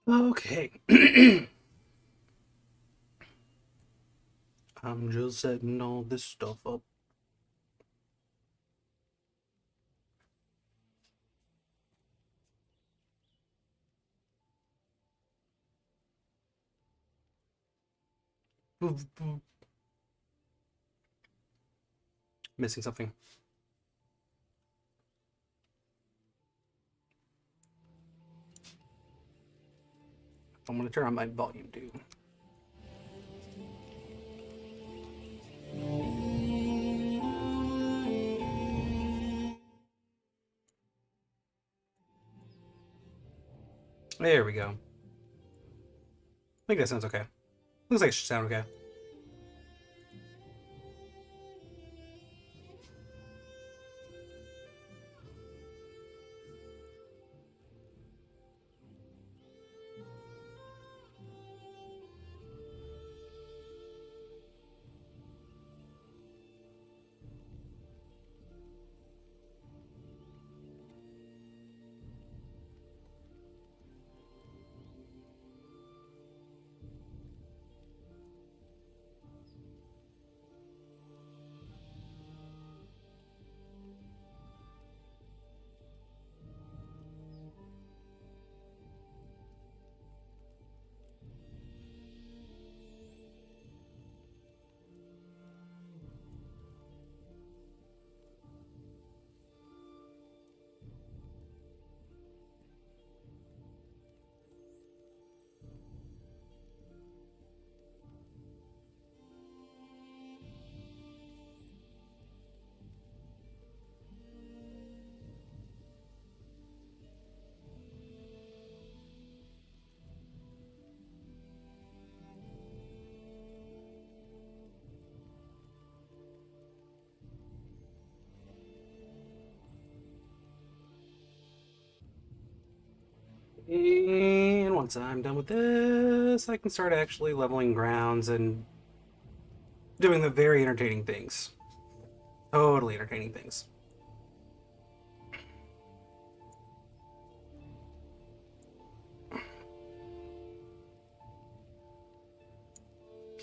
Okay. I'm just setting all this stuff up. Missing something. I'm gonna turn on my volume too. There we go. I think that sounds okay. Looks like it should sound okay. And once I'm done with this, I can start actually leveling grounds and doing the very entertaining things. Totally entertaining things.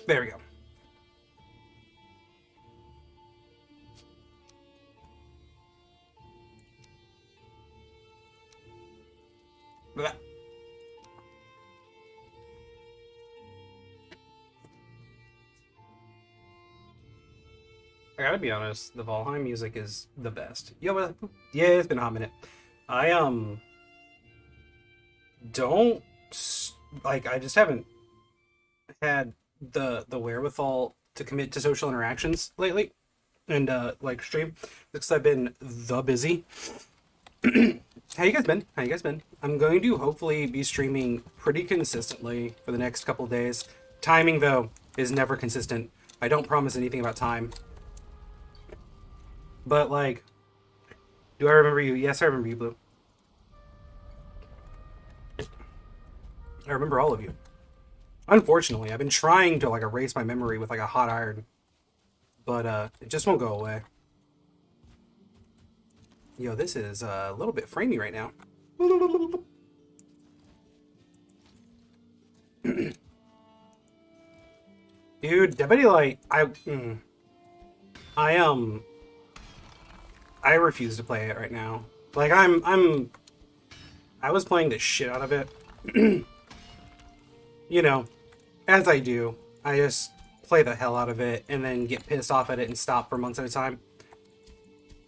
There we go. Blah. I gotta be honest, the Valheim music is the best. Yeah, it's been a hot minute. I don't like. I just haven't had the wherewithal to commit to social interactions lately, and like stream because I've been the busy. How you guys been? How you guys been? I'm going to hopefully be streaming pretty consistently for the next couple of days. Timing though is never consistent. I don't promise anything about time. But like, do I remember you? Yes, I remember you, Blue. I remember all of you. Unfortunately, I've been trying to like erase my memory with like a hot iron, but it just won't go away. Yo, this is a little bit framey right now. Dude, Deputy Light, I I refuse to play it right now. Like I was playing the shit out of it. You know, as I do. I just play the hell out of it and then get pissed off at it and stop for months at a time.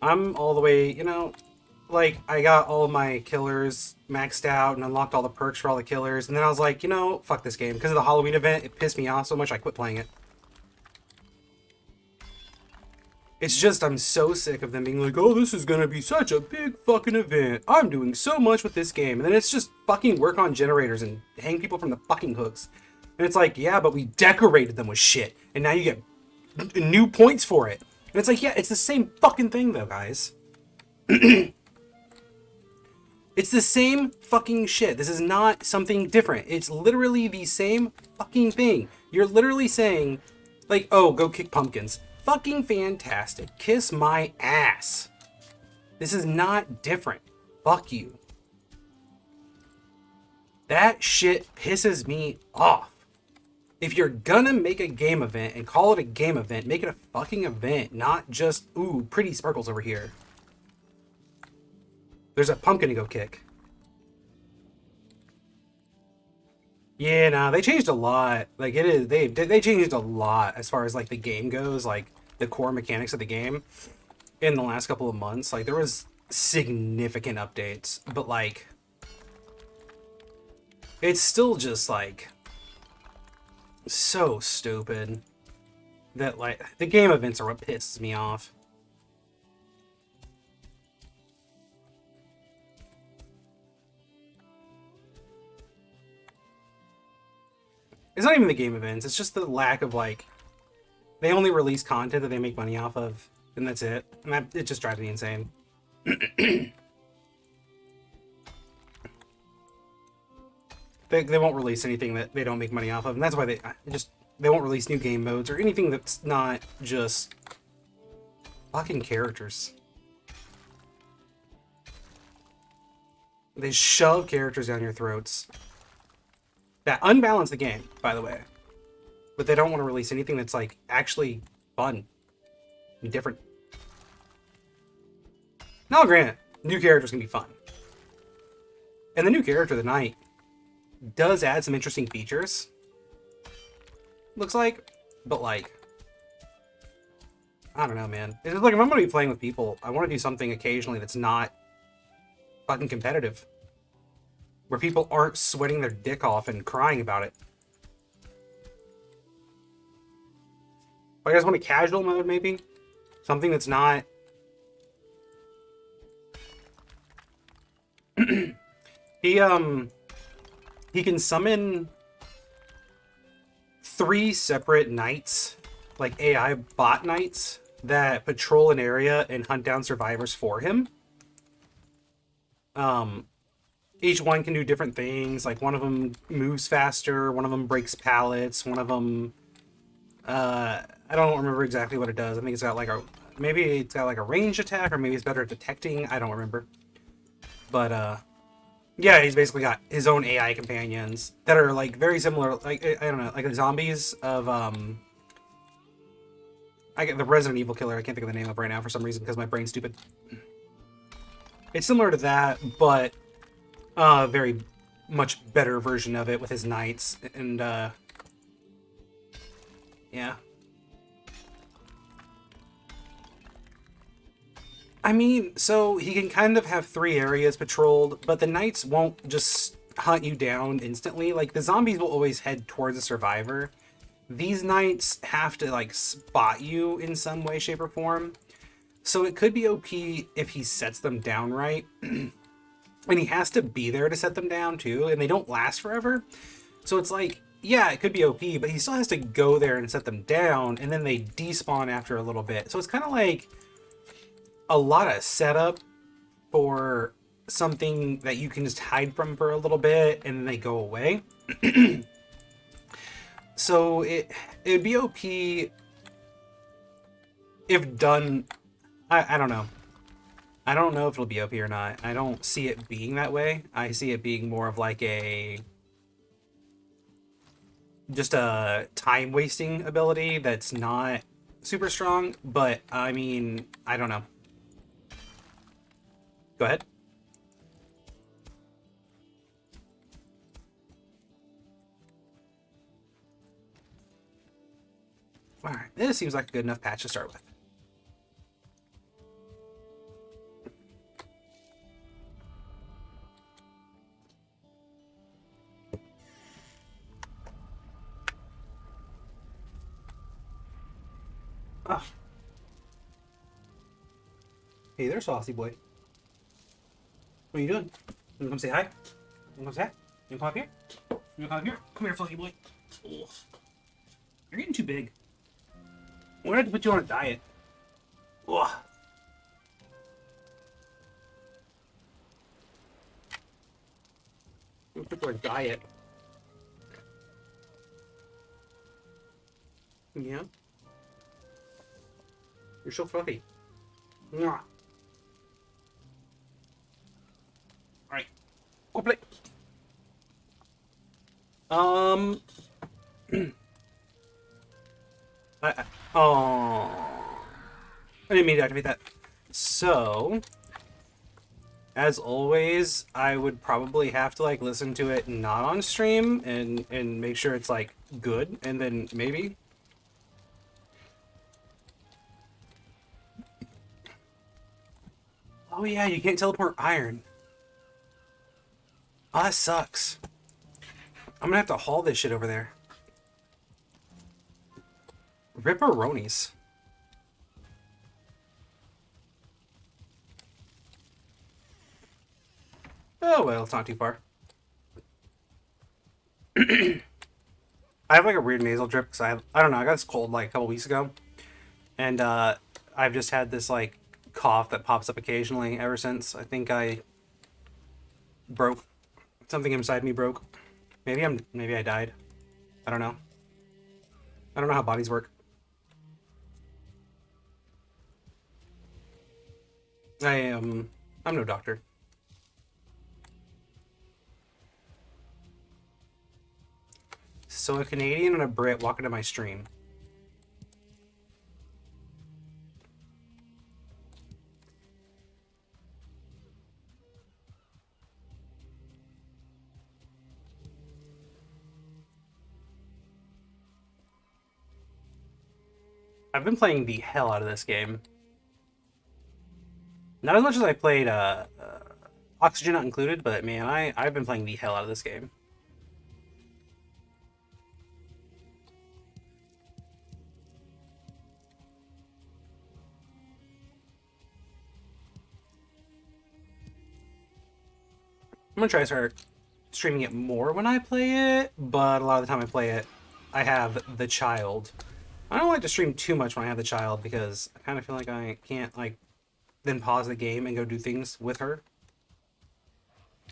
I'm all the way, like I got all my killers maxed out and unlocked all the perks for all the killers, and then I was like, fuck this game. Because of the Halloween event, it pissed me off so much I quit playing it. It's just I'm so sick of them being like, oh, this is gonna be such a big fucking event. I'm doing so much with this game. And then it's just fucking work on generators and hang people from the fucking hooks. And it's like, yeah, but we decorated them with shit. And now you get new points for it. And it's like, yeah, it's the same fucking thing though, guys. It's the same fucking shit. This is not something different. It's literally the same fucking thing. You're literally saying, like, oh, go kick pumpkins. Fucking fantastic. Kiss my ass. This is not different. Fuck you. That shit pisses me off. If you're gonna make a game event and call it a game event, make it a fucking event, not just, ooh, pretty sparkles over here. There's a pumpkin to go kick. Yeah, nah, they changed a lot. Like, it is, they changed a lot as far as, like, the game goes, like, the core mechanics of the game in the last couple of months. Like, there was significant updates, but, like, it's still just, like, so stupid that, like, the game events are what pisses me off. It's not even the game events, it's just the lack of, like, they only release content that they make money off of, and that's it. And it just drives me insane. They won't release anything that they don't make money off of, and that's why they won't release new game modes or anything that's not just fucking characters. They shove characters down your throats. That unbalance the game, by the way. But they don't want to release anything that's, like, actually fun and different. Now, granted, new characters can be fun. And the new character, the Knight, does add some interesting features. Looks like. But, like, I don't know, man. It's like, if I'm going to be playing with people, I want to do something occasionally that's not fucking competitive. Where people aren't sweating their dick off and crying about it. I guess want a casual mode, maybe? Something that's not... He can summon 3 separate knights, like AI bot knights, that patrol an area and hunt down survivors for him. Each one can do different things. Like, one of them moves faster, one of them breaks pallets, one of them... I don't remember exactly what it does. I think it's got like a... Maybe it's got like a ranged attack, or maybe it's better at detecting. I don't remember. But, yeah, he's basically got his own AI companions that are, like, very similar. Like, I don't know, like the zombies of, I get the Resident Evil killer. I can't think of the name of right now for some reason because my brain's stupid. It's similar to that, but very much better version of it with his knights, and yeah. I mean, so he can kind of have 3 areas patrolled, but the knights won't just hunt you down instantly. Like, the zombies will always head towards the survivor. These knights have to, like, spot you in some way, shape, or form. So it could be OP if he sets them down right. And he has to be there to set them down, too. And they don't last forever. So it's like, yeah, it could be OP, but he still has to go there and set them down. And then they despawn after a little bit. So it's kind of like a lot of setup for something that you can just hide from for a little bit. And then they go away. So it'd be OP if done... I don't know. I don't know if it'll be OP or not. I don't see it being that way. I see it being more of like just a time-wasting ability that's not super strong, but I mean, I don't know. Go ahead. Alright, this seems like a good enough patch to start with. Oh. Hey there, saucy boy. What are you doing? You wanna come say hi? You wanna come say hi? You wanna come up here? You wanna come up here? Come here, fluffy boy. Oh. You're getting too big. We're gonna have to put you on a diet. Ugh. We'll put you on a diet. Yeah. You're so fluffy. Mwah. Alright. Go play. Um, oh, I didn't mean to activate that. So, as always, I would probably have to like listen to it not on stream and make sure it's like good, and then maybe. Oh yeah, you can't teleport iron. Oh, that sucks. I'm gonna have to haul this shit over there. Ripperonis. Oh well, it's not too far. I have like a weird nasal drip because I don't know, I got this cold like a couple weeks ago, and I've just had this like cough that pops up occasionally ever since. I think I broke something inside me broke. Maybe I died. I don't know. I don't know how bodies work. I'm no doctor. So a Canadian and a Brit walk into my stream. I've been playing the hell out of this game. Not as much as I played Oxygen Not Included, but man, I've been playing the hell out of this game. I'm gonna try to start streaming it more when I play it, but a lot of the time I play it, I have the child. I don't like to stream too much when I have the child because I kind of feel like I can't like then pause the game and go do things with her,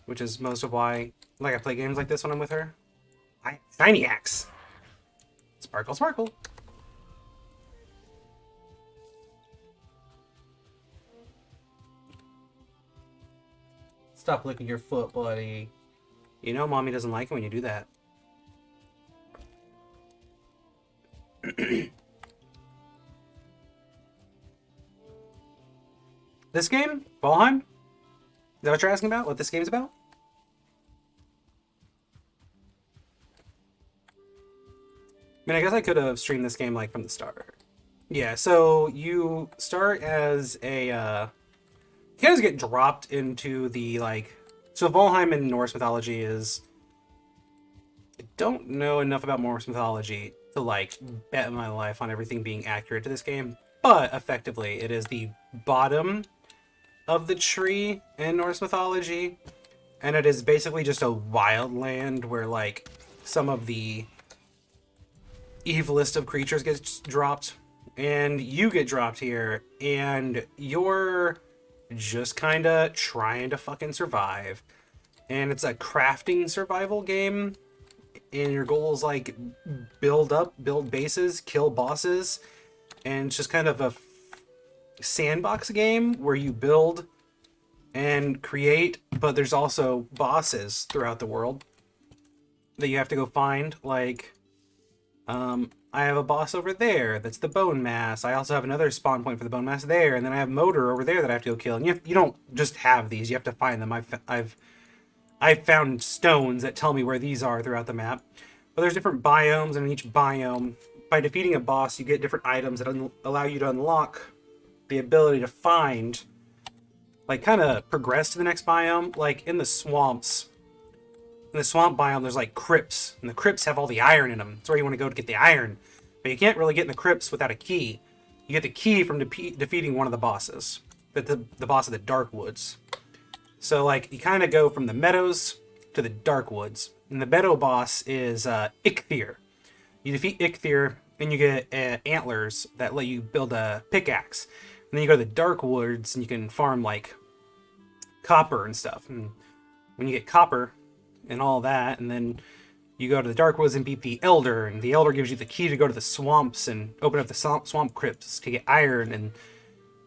which is most of why like I play games like this when I'm with her. Shiny axe, sparkle, sparkle. Stop licking your foot, buddy. You know mommy doesn't like it when you do that. This game? Valheim? Is that what you're asking about? What this game's about? I mean, I guess I could have streamed this game like from the start. Yeah, so you start as a you guys get dropped into the like so Valheim in Norse mythology is I don't know enough about Norse mythology to like bet my life on everything being accurate to this game, but effectively it is the bottom of the tree in Norse mythology, and it is basically just a wild land where like some of the evilest of creatures gets dropped, and you get dropped here, and you're just kind of trying to fucking survive. And it's a crafting survival game, and your goal is like build bases, kill bosses, and it's just kind of a sandbox game where you build and create, but there's also bosses throughout the world that you have to go find. Like, I have a boss over there that's the bone mass. I also have another spawn point for the bone mass there, and then I have motor over there that I have to go kill. And you don't just have these; you have to find them. I've found stones that tell me where these are throughout the map. But there's different biomes, and in each biome, by defeating a boss, you get different items that allow you to unlock the ability to find, like, kind of progress to the next biome. Like in the swamps, in the swamp biome, there's like crypts, and the crypts have all the iron in them. That's where you want to go to get the iron. But you can't really get in the crypts without a key. You get the key from defeating one of the bosses, the boss of the Dark Woods. So like you kind of go from the meadows to the Dark Woods, and the meadow boss is Ichthir. You defeat Ichthir, and you get antlers that let you build a pickaxe. And then you go to the Dark Woods, and you can farm like copper and stuff. And when you get copper and all that, and then you go to the Dark Woods and beat the Elder, and the Elder gives you the key to go to the swamps and open up the swamp crypts to get iron. And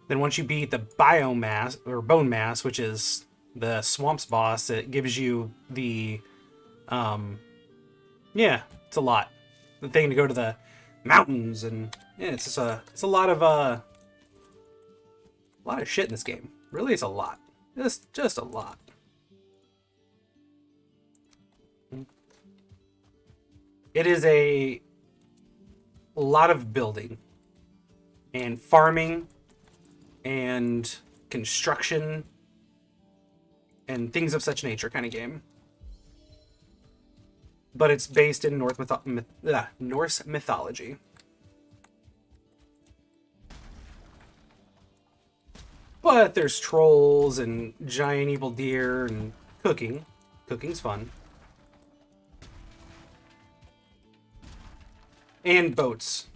then once you beat the biomass or bone mass, which is the swamps boss, it gives you the Yeah, it's a lot. The thing to go to the mountains and yeah, it's a lot of shit in this game. Really, it's a lot. Just a lot. It is a lot of building and farming and construction and things of such nature kind of game. But it's based in Norse mythology. But there's trolls and giant evil deer and cooking. Cooking's fun. And boats.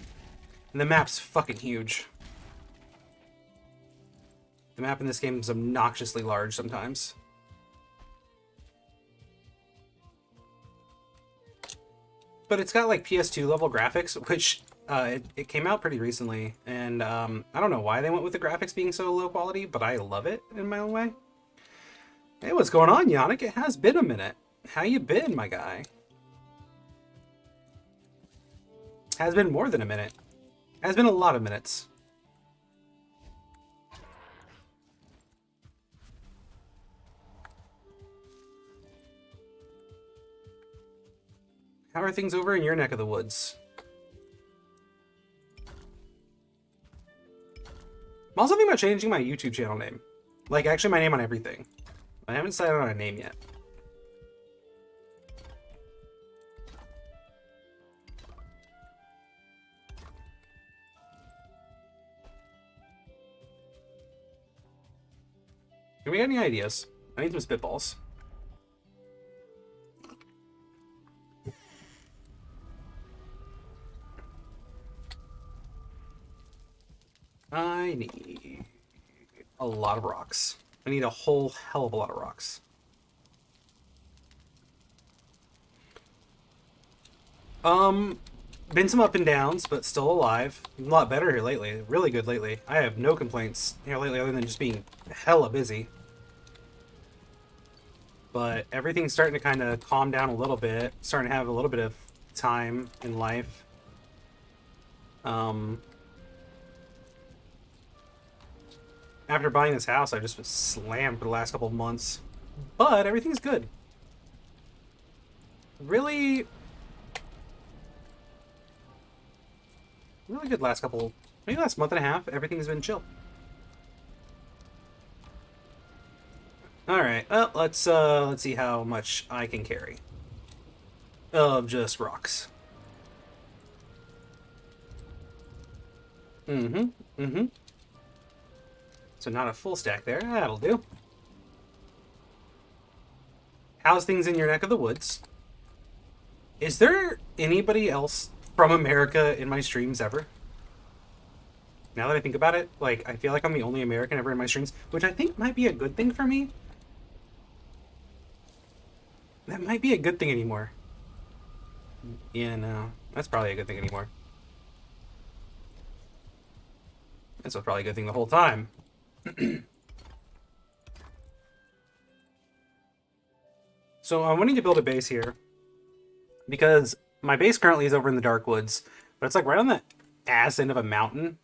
And the map's fucking huge. The map in this game is obnoxiously large sometimes. But it's got like PS2 level graphics, which it came out pretty recently. And I don't know why they went with the graphics being so low quality, but I love it in my own way. Hey, what's going on, Yannick? It has been a minute. How you been, my guy? Has been more than a minute. Has been a lot of minutes. How are things over in your neck of the woods? I'm also thinking about changing my YouTube channel name. Like, actually my name on everything. I haven't decided on a name yet. Do we got any ideas? I need some spitballs. I need a lot of rocks. I need a whole hell of a lot of rocks. Been some up and downs, but still alive. A lot better here lately. Really good lately. I have no complaints here lately other than just being hella busy. But everything's starting to kind of calm down a little bit. Starting to have a little bit of time in life. After buying this house, I've just been slammed for the last couple of months. But everything's good. Really good last couple, maybe last month and a half. Everything's been chill. Alright, well, let's see how much I can carry. Of just rocks. So not a full stack there. That'll do. How's things in your neck of the woods? Is there anybody else from America in my streams ever? Now that I think about it, like, I feel like I'm the only American ever in my streams, which I think might be a good thing for me. That might be a good thing anymore. Yeah, no. That's probably a good thing anymore. That's probably a good thing the whole time. So I'm wanting to build a base here because my base currently is over in the dark woods, but it's like right on the ass end of a mountain,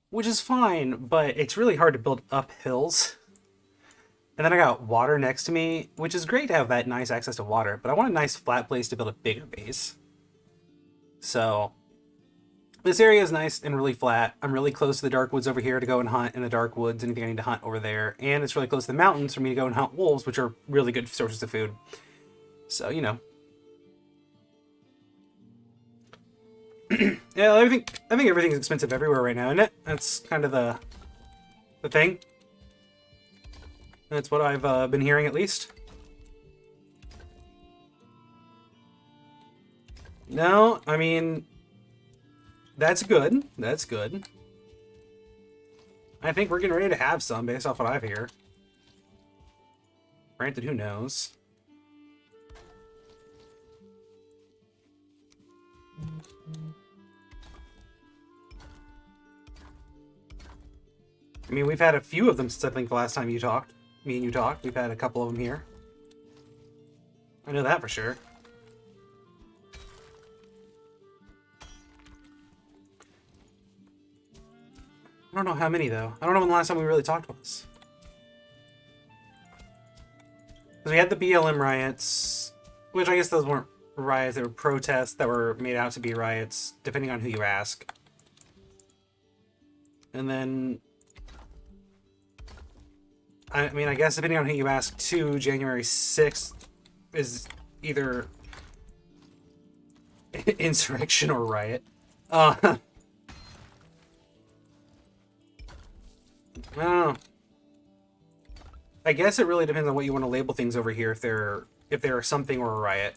which is fine, but it's really hard to build up hills. And then I got water next to me, which is great to have that nice access to water, but I want a nice flat place to build a bigger base. So this area is nice and really flat. I'm really close to the dark woods over here to go and hunt in the dark woods, anything I need to hunt over there. And it's really close to the mountains for me to go and hunt wolves, which are really good sources of food. So, you know. Yeah, I think everything's expensive everywhere right now, isn't it? That's kind of the thing. That's what I've been hearing, at least. No, I mean, that's good. That's good. I think we're getting ready to have some, based off what I've heard. Granted, who knows? I mean, we've had a few of them since I think the last time you talked. Me and you talked. We've had a couple of them here. I know that for sure. I don't know how many, though. I don't know when the last time we really talked about this. Because we had the BLM riots, which I guess those weren't riots, they were protests that were made out to be riots, depending on who you ask. And then... I mean, I guess depending on who you ask, too, January 6th is either insurrection or riot. I don't know. I guess it really depends on what you want to label things over here, if they're something or a riot.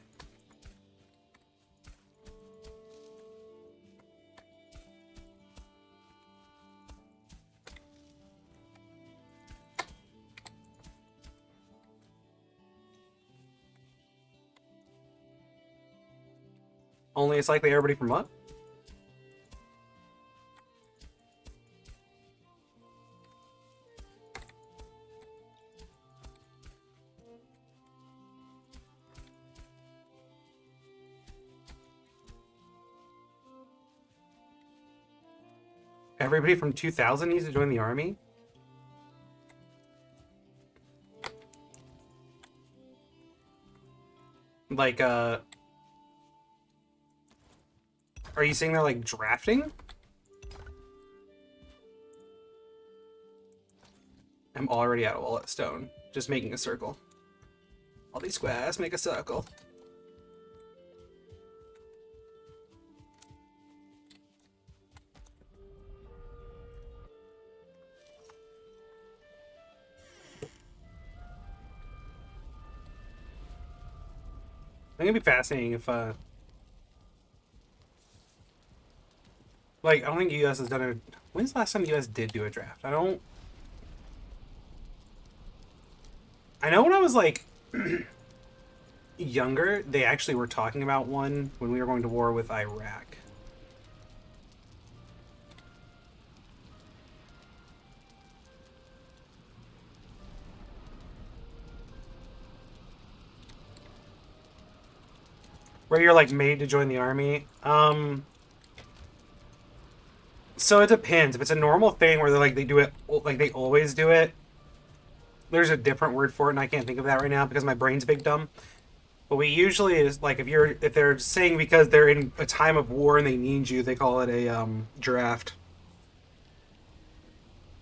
Only it's likely everybody from what? Everybody from 2000 needs to join the army? Like, are you saying they're, like, drafting? I'm already out of wallet stone. Just making a circle. All these squares make a circle. I think it'd be fascinating if, like, I don't think the US has done a... When's the last time the US did do a draft? I know when I was, like, younger, they actually were talking about one when we were going to war with Iraq. Where you're, like, made to join the army. So it depends. If it's a normal thing where they're like, they do it, like, they always do it, there's a different word for it, and I can't think of that right now because my brain's big dumb. But we usually is, like, if they're saying because they're in a time of war and they need you, they call it a, draft.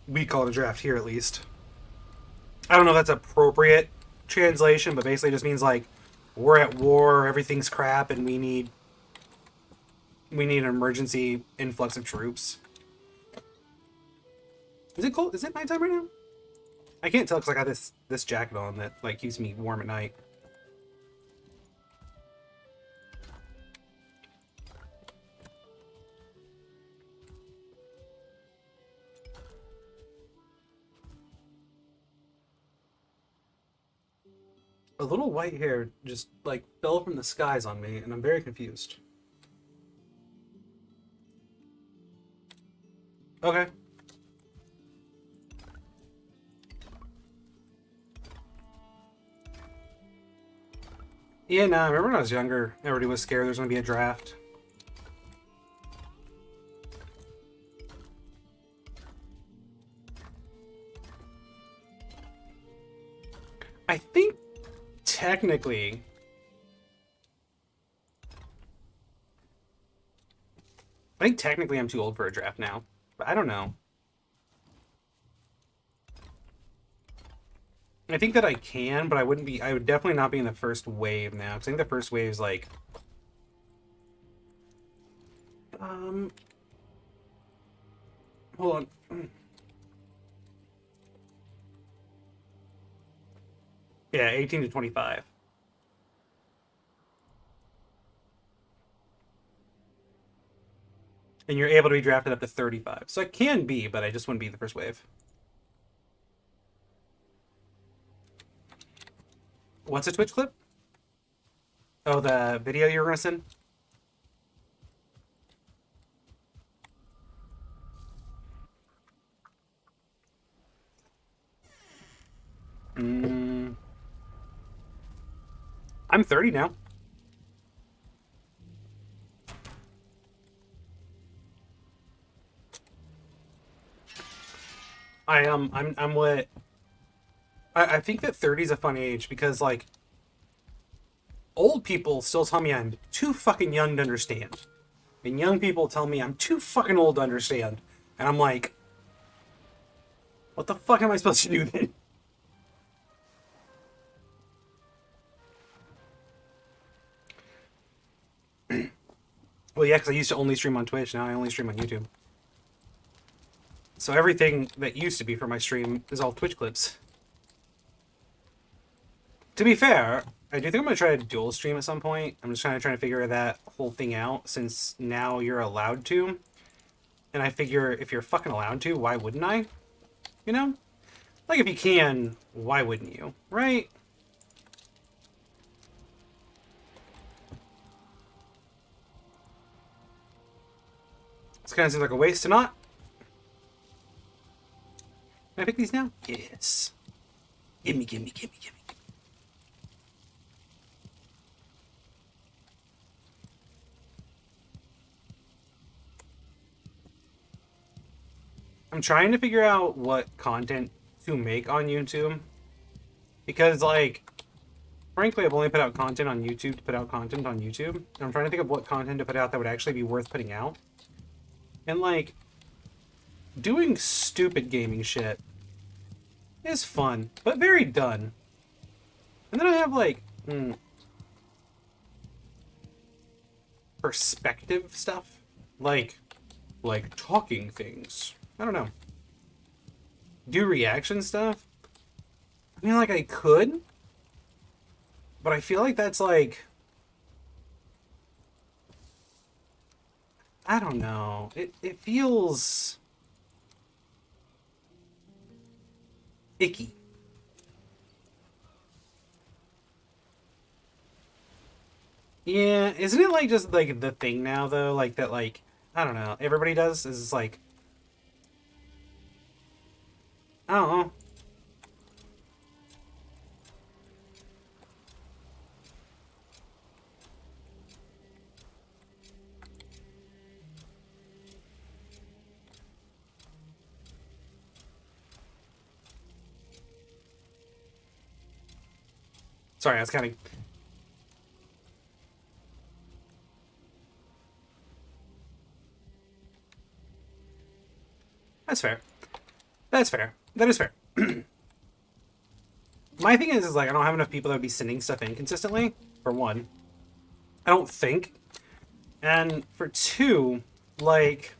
We call it a draft here, at least. I don't know if that's appropriate translation, but basically it just means, like, we're at war, everything's crap, and we need an emergency influx of troops. Is it cold? Is it nighttime right now? I can't tell because I got this jacket on that, like, keeps me warm at night. A little white hair just, like, fell from the skies on me, and I'm very confused. Okay. Yeah, no, I remember when I was younger, everybody was scared there was going to be a draft. I think, technically... I'm too old for a draft now, but I don't know. I think that I can, but I would definitely not be in the first wave now, because I think the first wave is like... Hold on. Yeah, 18 to 25. And you're able to be drafted up to 35. So I can be, but I just wouldn't be the first wave. What's a Twitch clip? Oh, the video you were gonna send? I'm 30 now. I'm what I think that 30 is a fun age because like old people still tell me I'm too fucking young to understand. And young people tell me I'm too fucking old to understand. And I'm like, what the fuck am I supposed to do then? Well, yeah, because I used to only stream on Twitch. Now I only stream on YouTube. So everything that used to be for my stream is all Twitch clips. To be fair, I do think I'm going to try to dual stream at some point. I'm just kind of trying to figure that whole thing out since now you're allowed to. And I figure if you're fucking allowed to, why wouldn't I? You know? Like, if you can, why wouldn't you? Right? This kind of seems like a waste to not. Can I pick these now? Yes. Gimme, gimme, gimme, gimme. I'm trying to figure out what content to make on YouTube. Because, like, frankly, I've only put out content on YouTube to put out content on YouTube. And I'm trying to think of what content to put out that would actually be worth putting out. And, like, doing stupid gaming shit is fun, but very done. And then I have, like, perspective stuff. Like talking things. I don't know. Do reaction stuff? I mean, like, I could. But I feel like that's, like... I don't know. It feels... icky. Yeah, isn't it, like, just, like, the thing now, though? Like, that, like... I don't know. Everybody does? Is like... I don't know. Sorry, I was counting. That's fair. That's fair. That is fair. My thing is like, I don't have enough people that would be sending stuff in consistently, for one. I don't think. And for two, like...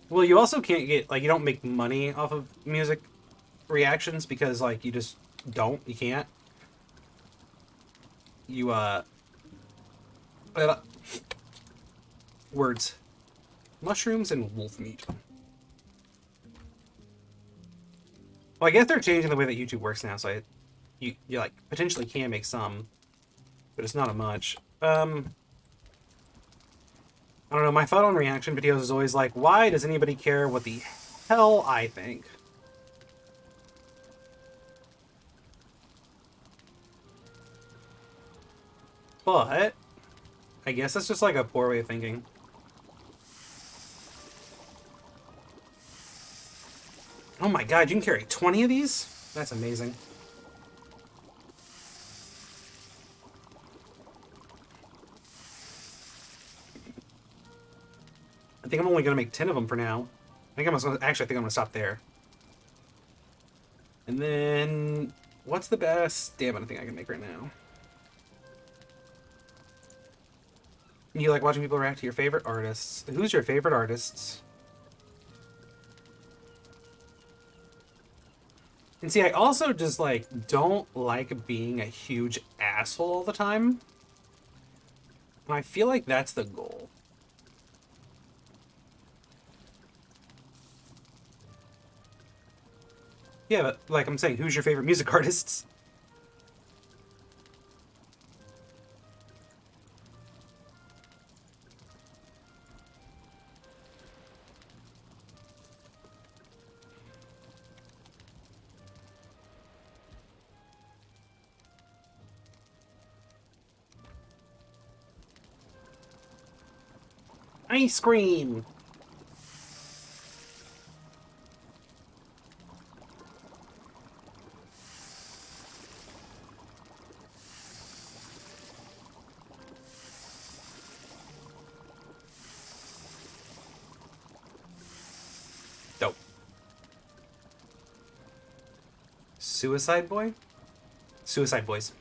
Well, you also can't get, like, you don't make money off of music reactions because, like, you just don't. You can't. You, words. Mushrooms and wolf meat. Well, I guess they're changing the way that YouTube works now, so you like, potentially can make some, but it's not a much. I don't know, my thought on reaction videos is always like, why does anybody care what the hell I think? But I guess that's just like a poor way of thinking. Oh my god, you can carry 20 of these? That's amazing. I think I'm only going to make 10 of them for now. I think I'm gonna, actually, I think I'm going to stop there. And then, what's the best stamina thing I can make right now? You like watching people react to your favorite artists. Who's your favorite artists? And see, I also just, like, don't like being a huge asshole all the time. And I feel like that's the goal. Yeah, but, like I'm saying, who's your favorite music artists? Ice cream! Dope. Suicide Boy? Suicide Boys.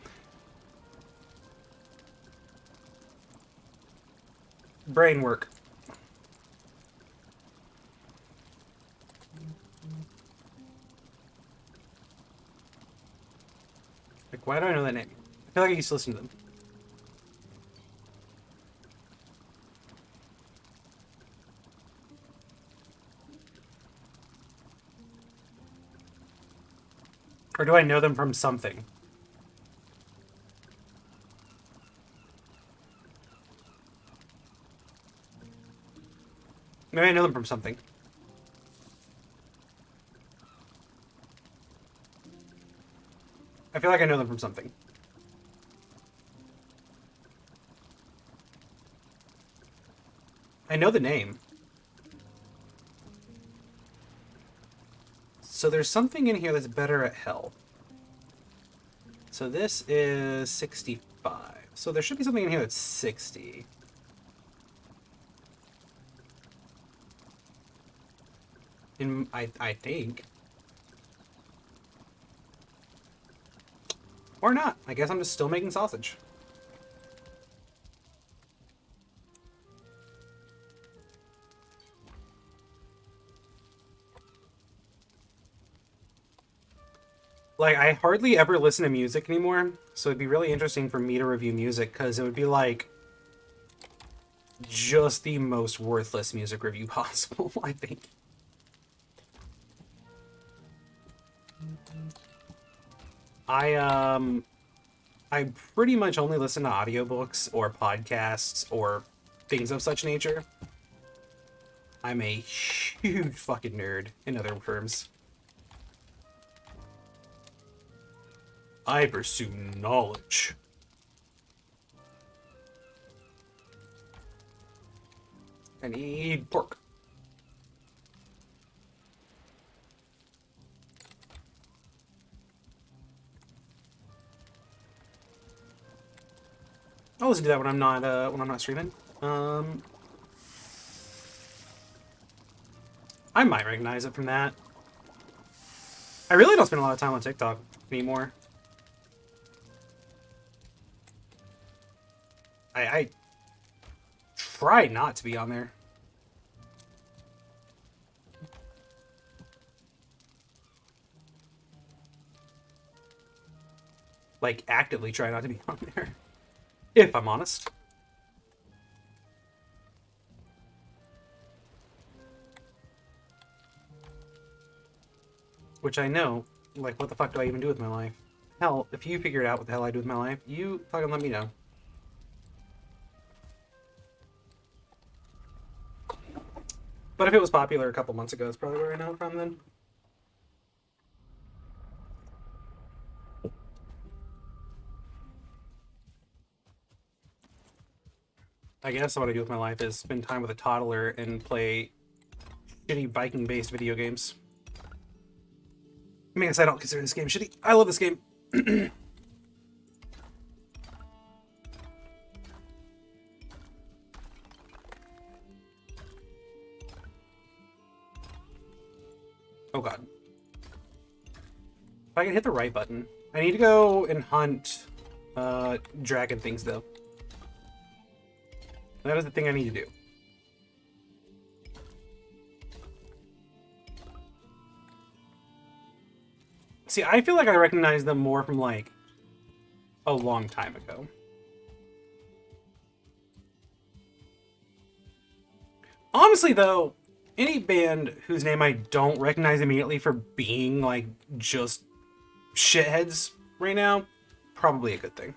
Brain work. Like, why do I know that name? I feel like I used to listen to them. Or do I know them from something? Maybe I know them from something. I feel like I know them from something. I know the name. So there's something in here that's better at hell. So this is 65. So there should be something in here that's 60. I think. Or not. I guess I'm just still making sausage. Like, I hardly ever listen to music anymore, so it'd be really interesting for me to review music, because it would be, like, just the most worthless music review possible, I think. I pretty much only listen to audiobooks or podcasts or things of such nature. I'm a huge fucking nerd, in other terms. I pursue knowledge. I need pork. I'll listen to that when I'm not streaming. I might recognize it from that. I really don't spend a lot of time on TikTok anymore. I try not to be on there. Like, actively try not to be on there. If I'm honest. Which I know, like, what the fuck do I even do with my life? Hell, if you figured out what the hell I do with my life, you fucking let me know. But if it was popular a couple months ago, it's probably where I know it from then. I guess what I do with my life is spend time with a toddler and play shitty Viking-based video games. I mean, I guess I don't consider this game shitty. I love this game. Oh god. If I can hit the right button. I need to go and hunt dragon things, though. That is the thing I need to do. See, I feel like I recognize them more from, like, a long time ago. Honestly, though, any band whose name I don't recognize immediately for being, like, just shitheads right now, probably a good thing.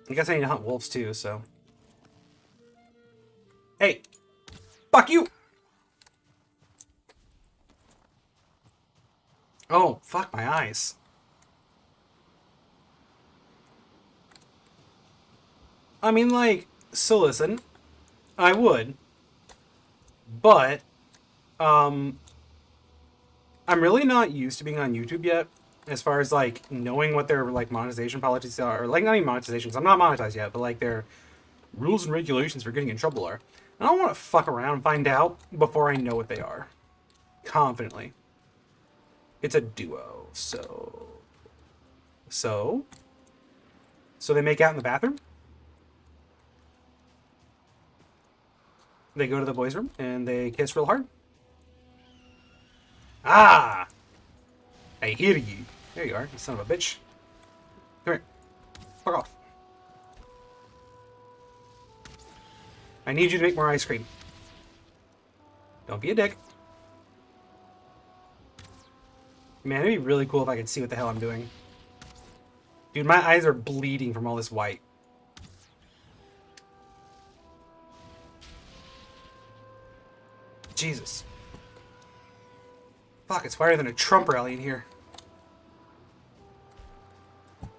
I guess I need to hunt wolves too, so. Hey! Fuck you! Oh, fuck my eyes. I mean, like, so listen, I would, but um, I'm really not used to being on YouTube yet, as far as like knowing what their like monetization policies are, or like not even monetizations. I'm not monetized yet, but like their rules and regulations for getting in trouble are. And I don't want to fuck around and find out before I know what they are. Confidently. It's a duo, so they make out in the bathroom. They go to the boys' room and they kiss real hard. Ah! I hear you. There you are, you son of a bitch. Come here. Fuck off. I need you to make more ice cream. Don't be a dick. Man, it'd be really cool if I could see what the hell I'm doing. Dude, my eyes are bleeding from all this white. Jesus. Fuck, it's whiter than a Trump rally in here. Did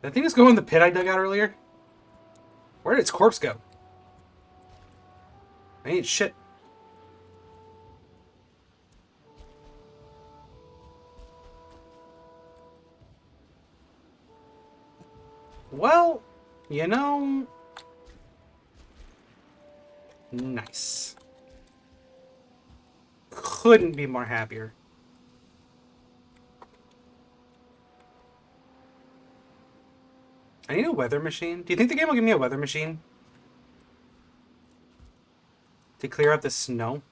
that thing just go in the pit I dug out earlier? Where did its corpse go? I ain't shit. Well, you know... Nice. Couldn't be more happier. I need a weather machine. Do you think the game will give me a weather machine? To clear out the snow?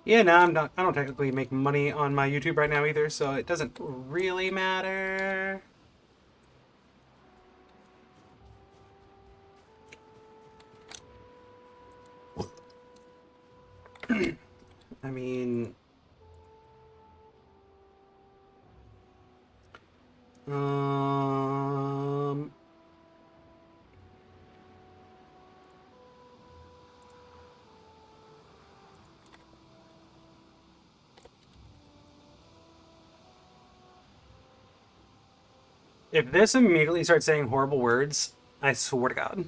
Yeah, no, I'm not. I don't technically make money on my YouTube right now either, so it doesn't really matter. I mean, if this immediately starts saying horrible words, I swear to God.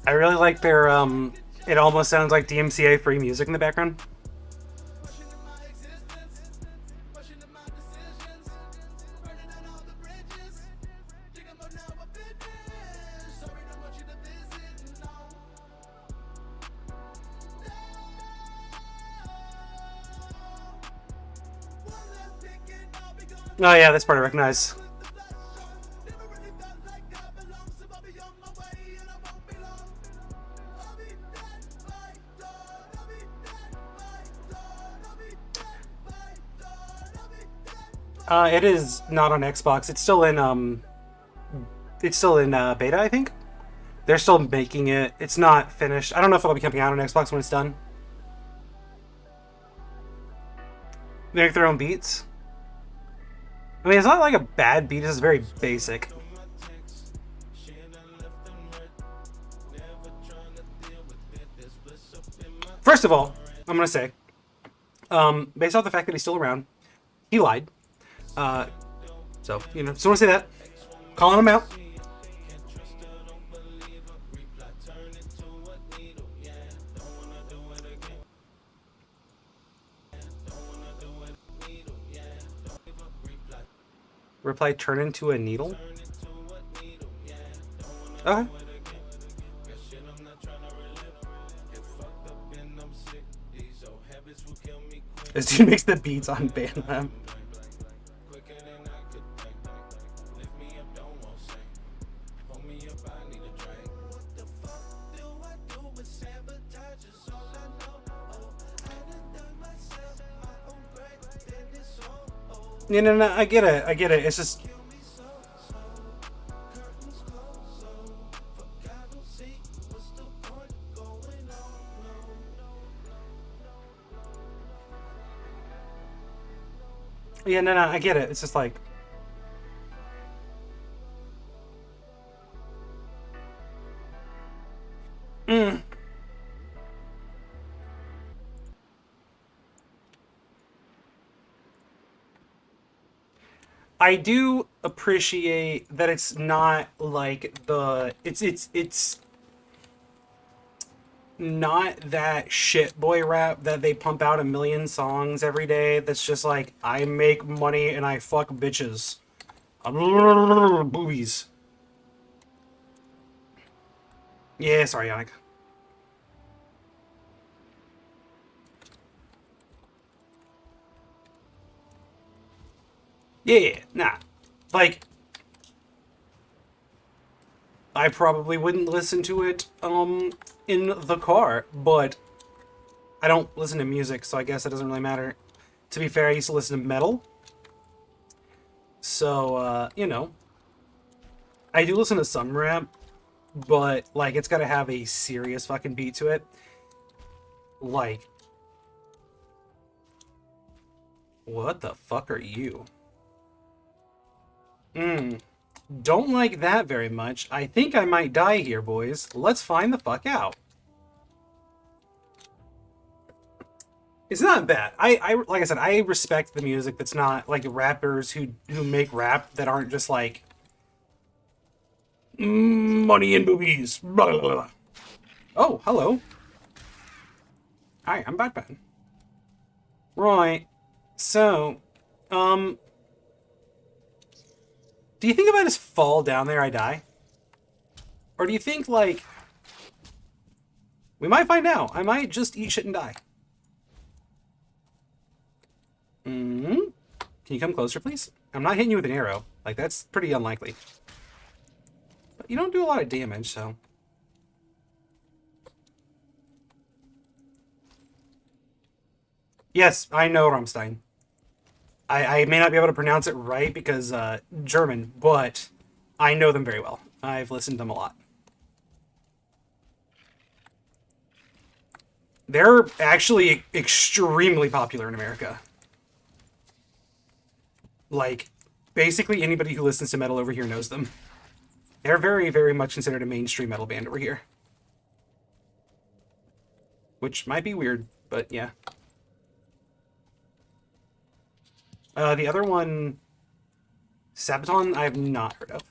I really like their, it almost sounds like DMCA free music in the background. Oh yeah, this part I recognize. It is not on Xbox. It's still in beta, I think. They're still making it. It's not finished. I don't know if it'll be coming out on Xbox when it's done. They make their own beats. I mean, it's not like a bad beat. It's just very basic. First of all, I'm gonna say, based off the fact that he's still around, he lied. So, you know, just want to say that. Calling him out. Reply, turn into a needle? Okay. This dude makes the beats on Valheim. No, I get it. I get it. It's just. Yeah, no, I get it. It's just like. Mm. I do appreciate that it's not like the it's not that shit boy rap that they pump out a million songs every day. That's just like I make money and I fuck bitches, boobies. Yeah, sorry, Yannick. Yeah, nah. Like I probably wouldn't listen to it in the car, but I don't listen to music, so I guess it doesn't really matter. To be fair, I used to listen to metal, so I do listen to some rap, but like it's got to have a serious fucking beat to it. Like, what the fuck are you? Don't like that very much. I think I might die here, boys. Let's find the fuck out. It's not bad. I like I said, I respect the music that's not like rappers who make rap that aren't just like money and boobies. Blah, blah, blah. Oh, hello. Hi, I'm Batman. Right. So, um, do you think if I just fall down there, I die? Or do you think, like, we might find out. I might just eat shit and die. Hmm. Can you come closer, please? I'm not hitting you with an arrow. Like, that's pretty unlikely. But you don't do a lot of damage, so... Yes, I know Rammstein. I may not be able to pronounce it right because German, but I know them very well. I've listened to them a lot. They're actually extremely popular in America. Like, basically anybody who listens to metal over here knows them. They're very, very much considered a mainstream metal band over here. Which might be weird, but yeah. The other one, Sabaton, I have not heard of.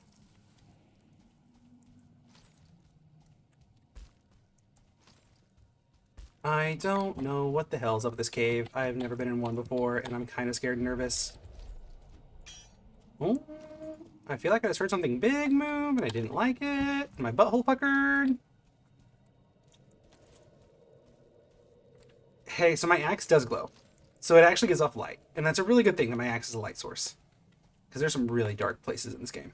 I don't know what the hell's up with this cave. I've never been in one before, and I'm kind of scared and nervous. Oh, I feel like I just heard something big move, and I didn't like it. My butthole puckered. Hey, so my axe does glow. So it actually gives off light. And that's a really good thing that my axe is a light source. Because there's some really dark places in this game.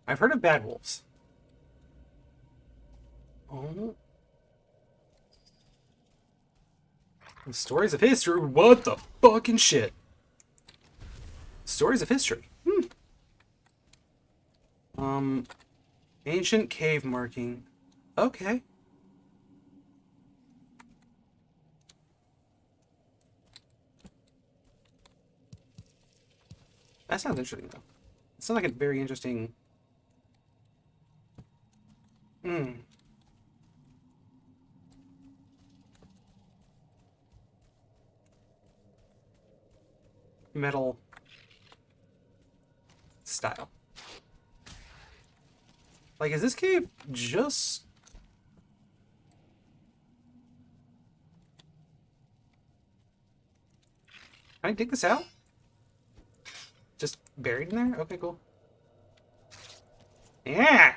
I've heard of bad wolves. Oh. Stories of history? What the fucking shit? Stories of history. Ancient cave marking. Okay. That sounds interesting, though. It sounds like a very interesting... metal style. Like, is this cave just... Can I dig this out? Just buried in there? Okay, cool. Yeah!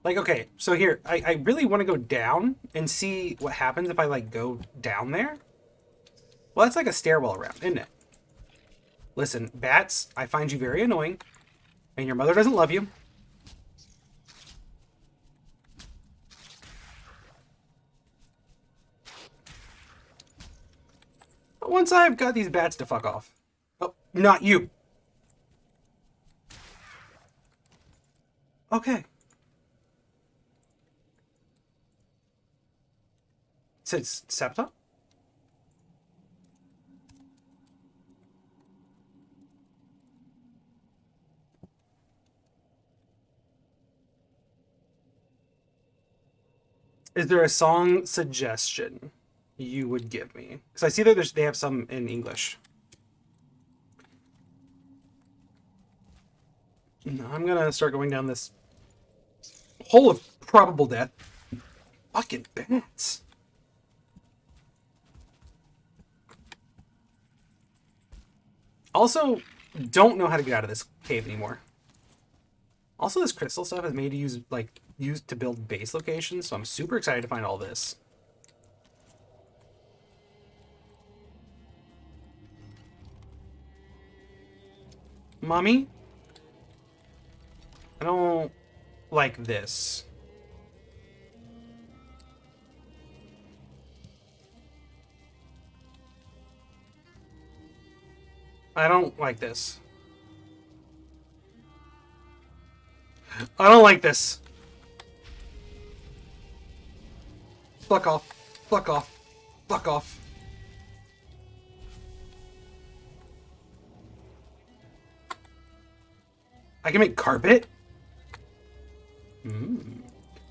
Like, okay, so here, I really want to go down and see what happens if I, like, go down there. Well, that's like a stairwell around, isn't it? Listen, bats, I find you very annoying, and your mother doesn't love you. Once I've got these bats to fuck off. Oh, not you. Okay. It says Septa? Is there a song suggestion you would give me? Because I see that they have some in English. No, I'm gonna start going down this hole of probable death. Fucking bats. Also, don't know how to get out of this cave anymore. Also, this crystal stuff is made to used to build base locations, so I'm super excited to find all this. Mommy? I don't like this. I don't like this. I don't like this. Fuck off. Fuck off. Fuck off. I can make carpet?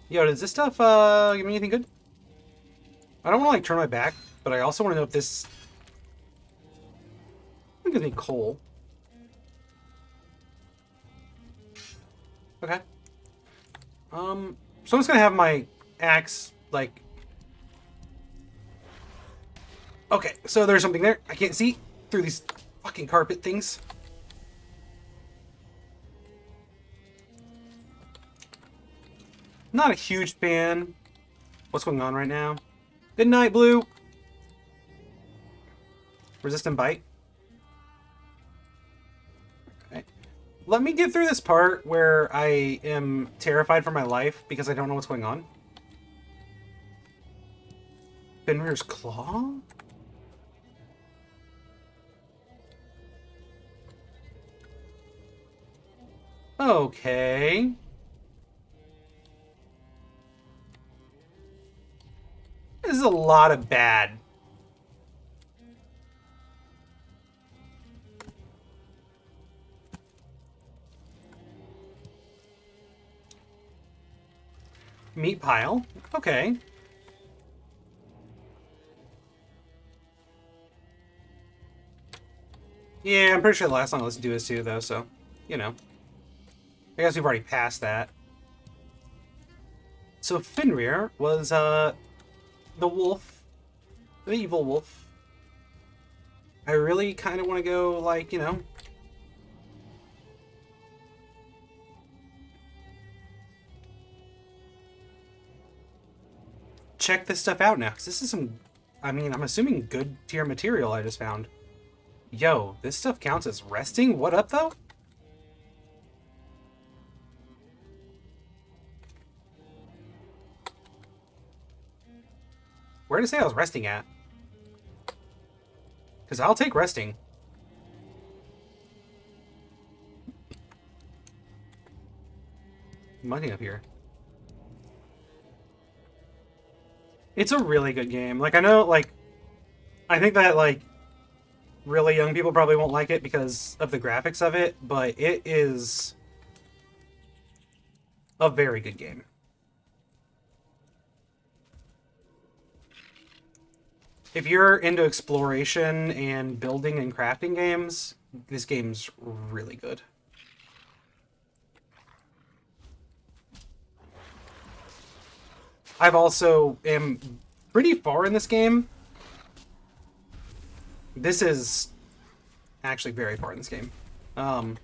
Yo, does this stuff give me anything good? I don't want to like turn my back, but I also want to know if this gives me coal. Okay. So I'm just gonna have my axe like. Okay, so there's something there. I can't see through these fucking carpet things. Not a huge fan. What's going on right now? Good night, Blue. Resistant bite. Okay. Let me get through this part where I am terrified for my life because I don't know what's going on. Fenrir's Claw? Okay. This is a lot of bad. Meat pile. Okay. Yeah, I'm pretty sure the last song I listened to is too, though, so, you know. I guess we've already passed that. So Fenrir was, the wolf. The evil wolf. I really kind of want to go, like, you know... check this stuff out now, because this is some... I mean, I'm assuming good tier material I just found. Yo, this stuff counts as resting? What up, though? Where did it say I was resting at? Because I'll take resting. Nothing up here. It's a really good game. Like, I know, like... I think that, like... really young people probably won't like it because of the graphics of it, but it is... a very good game. If you're into exploration and building and crafting games, this game's really good. I've also am pretty far in this game. This is actually very far in this game. I'm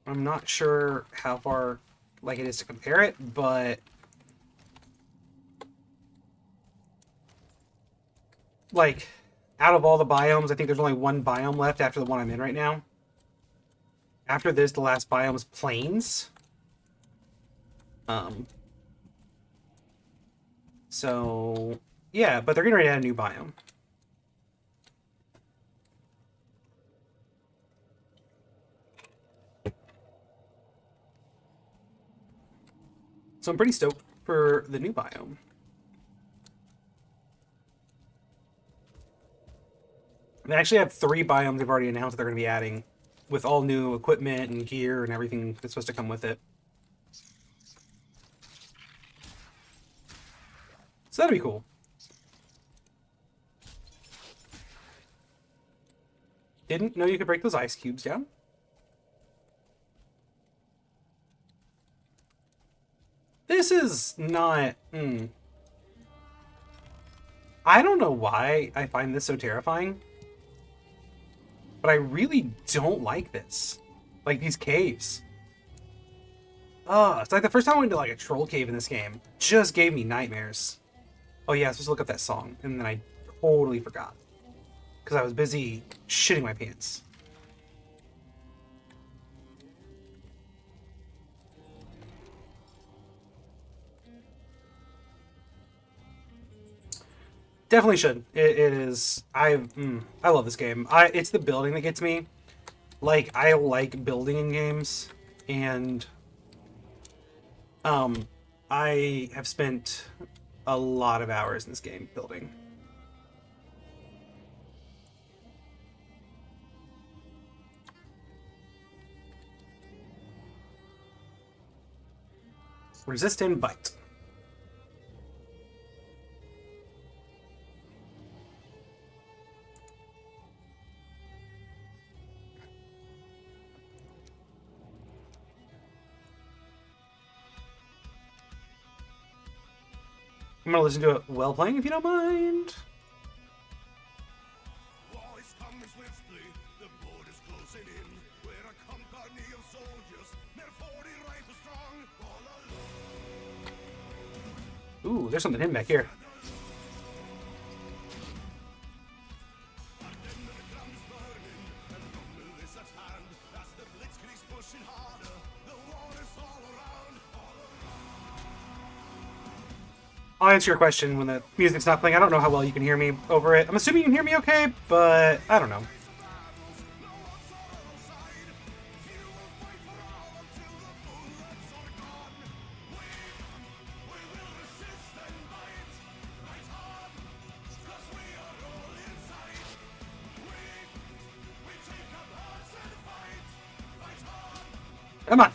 not sure how far like it is to compare it, but like out of all the biomes, I think there's only one biome left after the one I'm in right now. After this, the last biome is plains. So yeah, but they're getting ready to add a new biome. So I'm pretty stoked for the new biome. They actually have 3 biomes they've already announced they're going to be adding, with all new equipment and gear and everything that's supposed to come with it. So that'd be cool. Didn't know you could break those ice cubes down. This is not... I don't know why I find this so terrifying, but I really don't like this. Like, these caves. It's like the first time I went to like a troll cave in this game. Just gave me nightmares. Oh yeah, I was supposed to look up that song, and then I totally forgot. Because I was busy shitting my pants. Definitely should. It is. I love this game. It's the building that gets me. Like, I like building in games, and I have spent a lot of hours in this game building. Resist and bite. I'm gonna listen to it while playing if you don't mind. Ooh, there's something hidden back here. I'll answer your question when the music's not playing. I don't know how well you can hear me over it. I'm assuming you can hear me okay, but I don't know. Come on.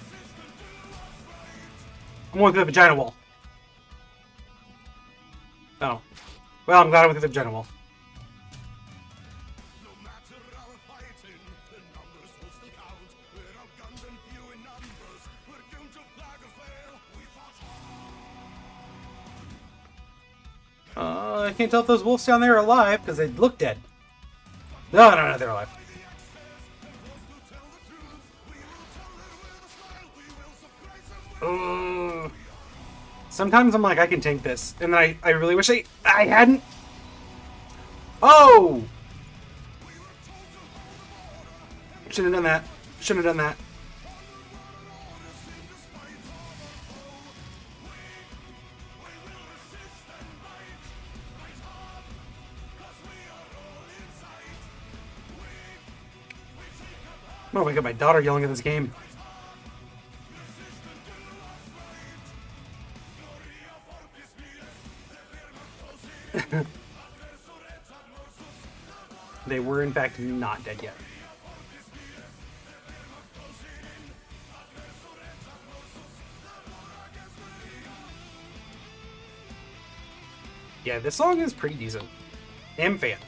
I'm going through the vagina wall. Oh. Well, I'm glad I went through the vagina wall. I can't tell if those wolves down there are alive because they look dead. No, they're alive. Sometimes I'm like, I can tank this, and then I really wish I hadn't. Oh! Shouldn't have done that. Shouldn't have done that. Oh my god, my daughter yelling at this game. They were, in fact, not dead yet. Yeah, this song is pretty decent. I'm a fan.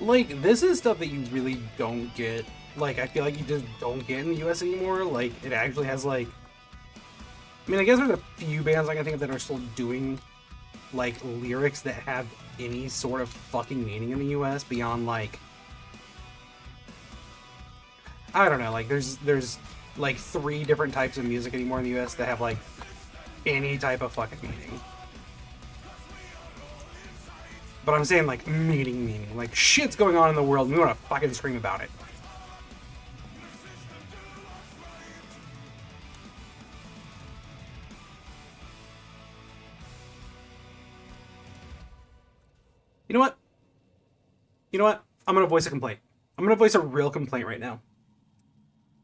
Like, this is stuff that you really don't get. Like, I feel like you just don't get in the US anymore. Like, it actually has, like... I mean, I guess there's a few bands I can think of that are still doing, like, lyrics that have any sort of fucking meaning in the US beyond, like... I don't know, like, there's like, 3 different types of music anymore in the US that have, like, any type of fucking meaning. But I'm saying, like, meaning. Like, shit's going on in the world, and we want to fucking scream about it. You know what? You know what? I'm going to voice a complaint. I'm going to voice a real complaint right now.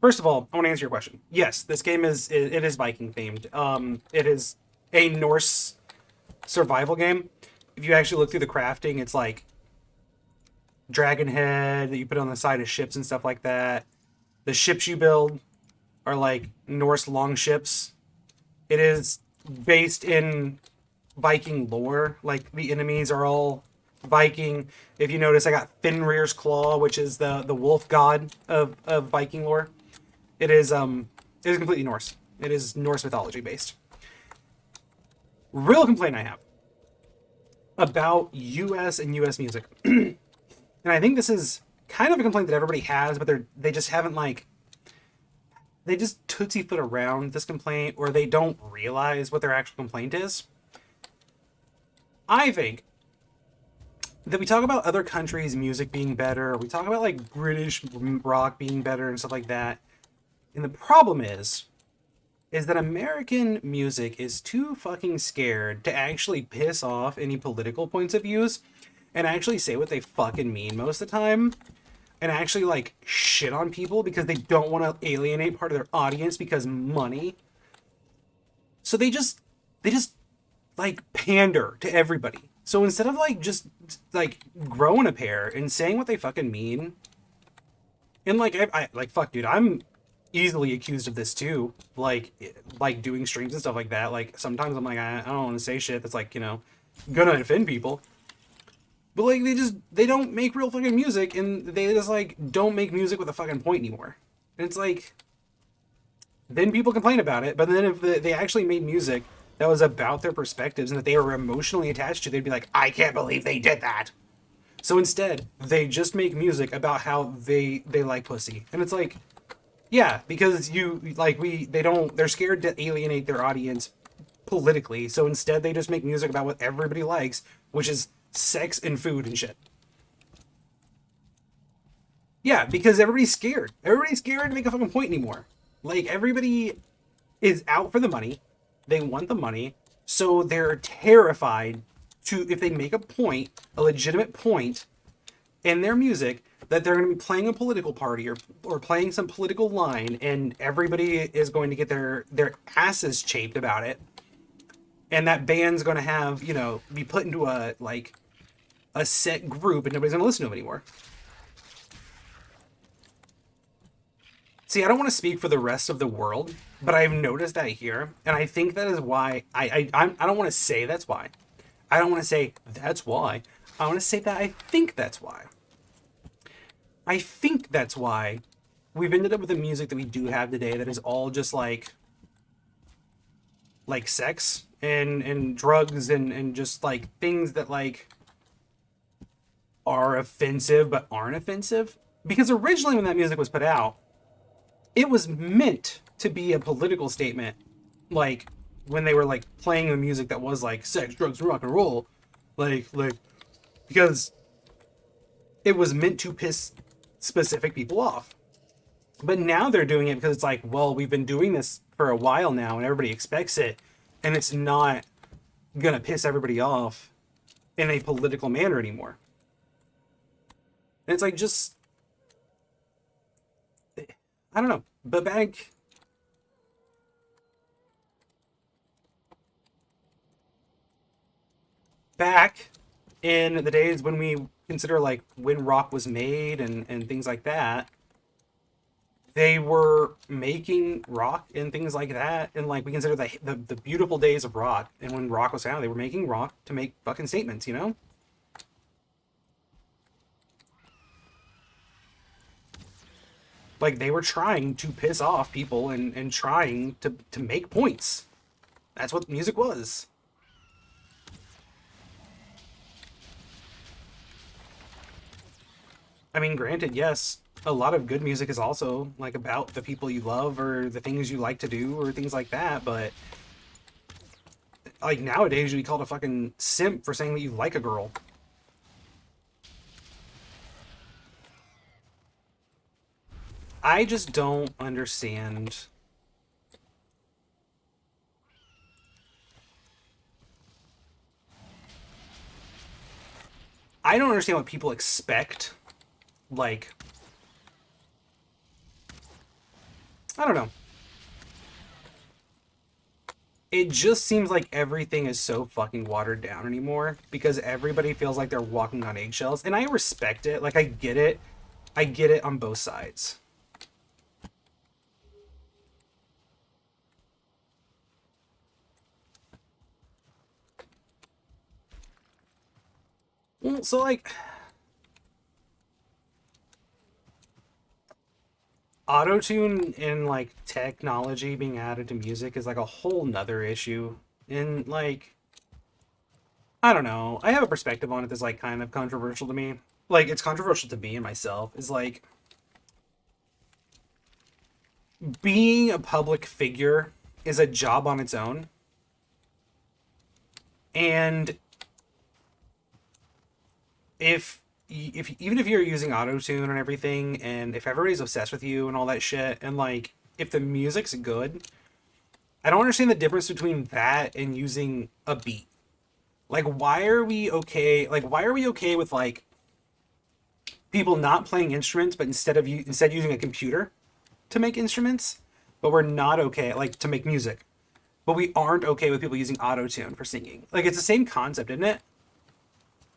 First of all, I want to answer your question. Yes, this game is Viking themed. It is a Norse survival game. If you actually look through the crafting, it's like dragon head that you put on the side of ships and stuff like that. The ships you build are like Norse longships. It is based in Viking lore. Like, the enemies are all Viking. If you notice, I got Fenrir's Claw, which is the wolf god of Viking lore. It is completely Norse. It is Norse mythology based. Real complaint I have about US and US music. And I think this is kind of a complaint that everybody has, but they just haven't, like, they just tootsie foot around this complaint, or they don't realize what their actual complaint is. I think that we talk about other countries' music being better, we talk about, like, British rock being better and stuff like that. And the problem is that American music is too fucking scared to actually piss off any political points of views and actually say what they fucking mean most of the time, and actually, like, shit on people because they don't want to alienate part of their audience because money. So they just like pander to everybody. So instead of, like, just like growing a pair and saying what they fucking mean, and like I like, fuck, dude, I'm easily accused of this too, like doing streams and stuff like that. Like, sometimes I'm like, I don't want to say shit that's, like, you know, gonna offend people, but, like, they don't make real fucking music, and they just, like, don't make music with a fucking point anymore. And it's like, then people complain about it, but then if they actually made music that was about their perspectives and that they were emotionally attached to, they'd be like, I can't believe they did that. So instead, they just make music about how they like pussy. And it's like, yeah, because they're scared to alienate their audience politically. So instead, they just make music about what everybody likes, which is sex and food and shit. Yeah, because everybody's scared. Everybody's scared to make a fucking point anymore. Like, everybody is out for the money. They want the money. So they're terrified to, if they make a point, a legitimate point in their music, that they're going to be playing a political party or playing some political line, and everybody is going to get their asses chafed about it. And that band's going to have, you know, be put into a set group, and nobody's going to listen to them anymore. See, I don't want to speak for the rest of the world, but I've noticed that here, and I think that is why I don't want to say that's why. I don't want to say that's why. I want to say that I think that's why. I think that's why we've ended up with the music that we do have today that is all just like sex and drugs and just, like, things that, like, are offensive but aren't offensive. Because originally when that music was put out, it was meant to be a political statement, like, when they were, like, playing the music that was, like, sex, drugs, and rock and roll, like, because it was meant to piss specific people off. But now they're doing it because it's like, well, we've been doing this for a while now, and everybody expects it, and it's not gonna piss everybody off in a political manner anymore. And it's like, just, I don't know, but back in the days when we consider, like, when rock was made and things like that, they were making rock and things like that, and, like, we consider the beautiful days of rock, and when rock was found, they were making rock to make fucking statements, you know? Like, they were trying to piss off people and trying to make points. That's what music was. I mean, granted, yes, a lot of good music is also, like, about the people you love or the things you like to do or things like that, but, like, nowadays you'd be called a fucking simp for saying that you like a girl. I just don't understand. I don't understand what people expect. Like, I don't know. It just seems like everything is so fucking watered down anymore because everybody feels like they're walking on eggshells. And I respect it. Like, I get it. I get it on both sides. Well, so, like, autotune and, like, technology being added to music is, like, a whole nother issue. And, like, I don't know. I have a perspective on it that's, like, kind of controversial to me. Like, it's controversial to me and myself. Is, like, being a public figure is a job on its own. And if even if you're using autotune and everything, and if everybody's obsessed with you and all that shit, and like if the music's good, I don't understand the difference between that and using a beat. Like, why are we okay? Like, why are we okay with like people not playing instruments, but instead using a computer to make instruments, but we're not okay like to make music, but we aren't okay with people using autotune for singing. Like, it's the same concept, isn't it?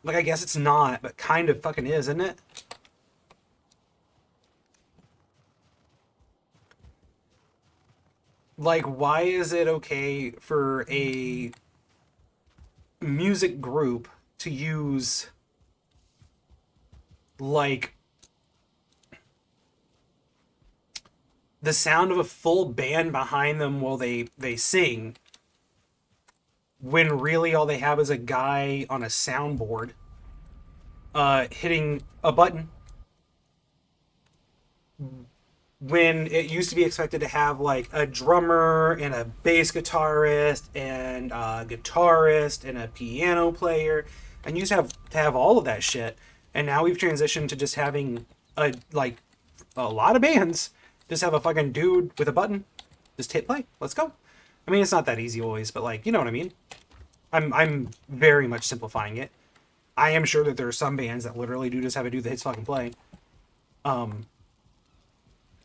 Like, I guess it's not, but kind of fucking is, isn't it? Like, why is it okay for a music group to use like the sound of a full band behind them while they sing, when really all they have is a guy on a soundboard hitting a button, when it used to be expected to have like a drummer and a bass guitarist and a guitarist and a piano player, and you used to have all of that shit. And now we've transitioned to just having a lot of bands just have a fucking dude with a button, just hit play, let's go. I mean, it's not that easy always, but like, you know what I mean. I'm very much simplifying it. I am sure that there are some bands that literally do just have a dude that hits fucking play. um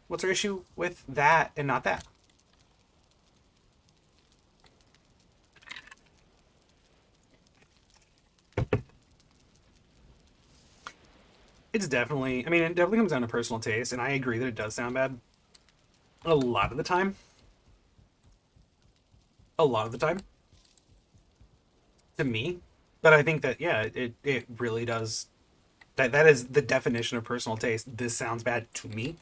what's our issue with that and not that? It's definitely, I mean, it definitely comes down to personal taste, and I agree that it does sound bad a lot of the time. A lot of the time to me. But I think that, yeah, it really does. That is the definition of personal taste. This sounds bad to me.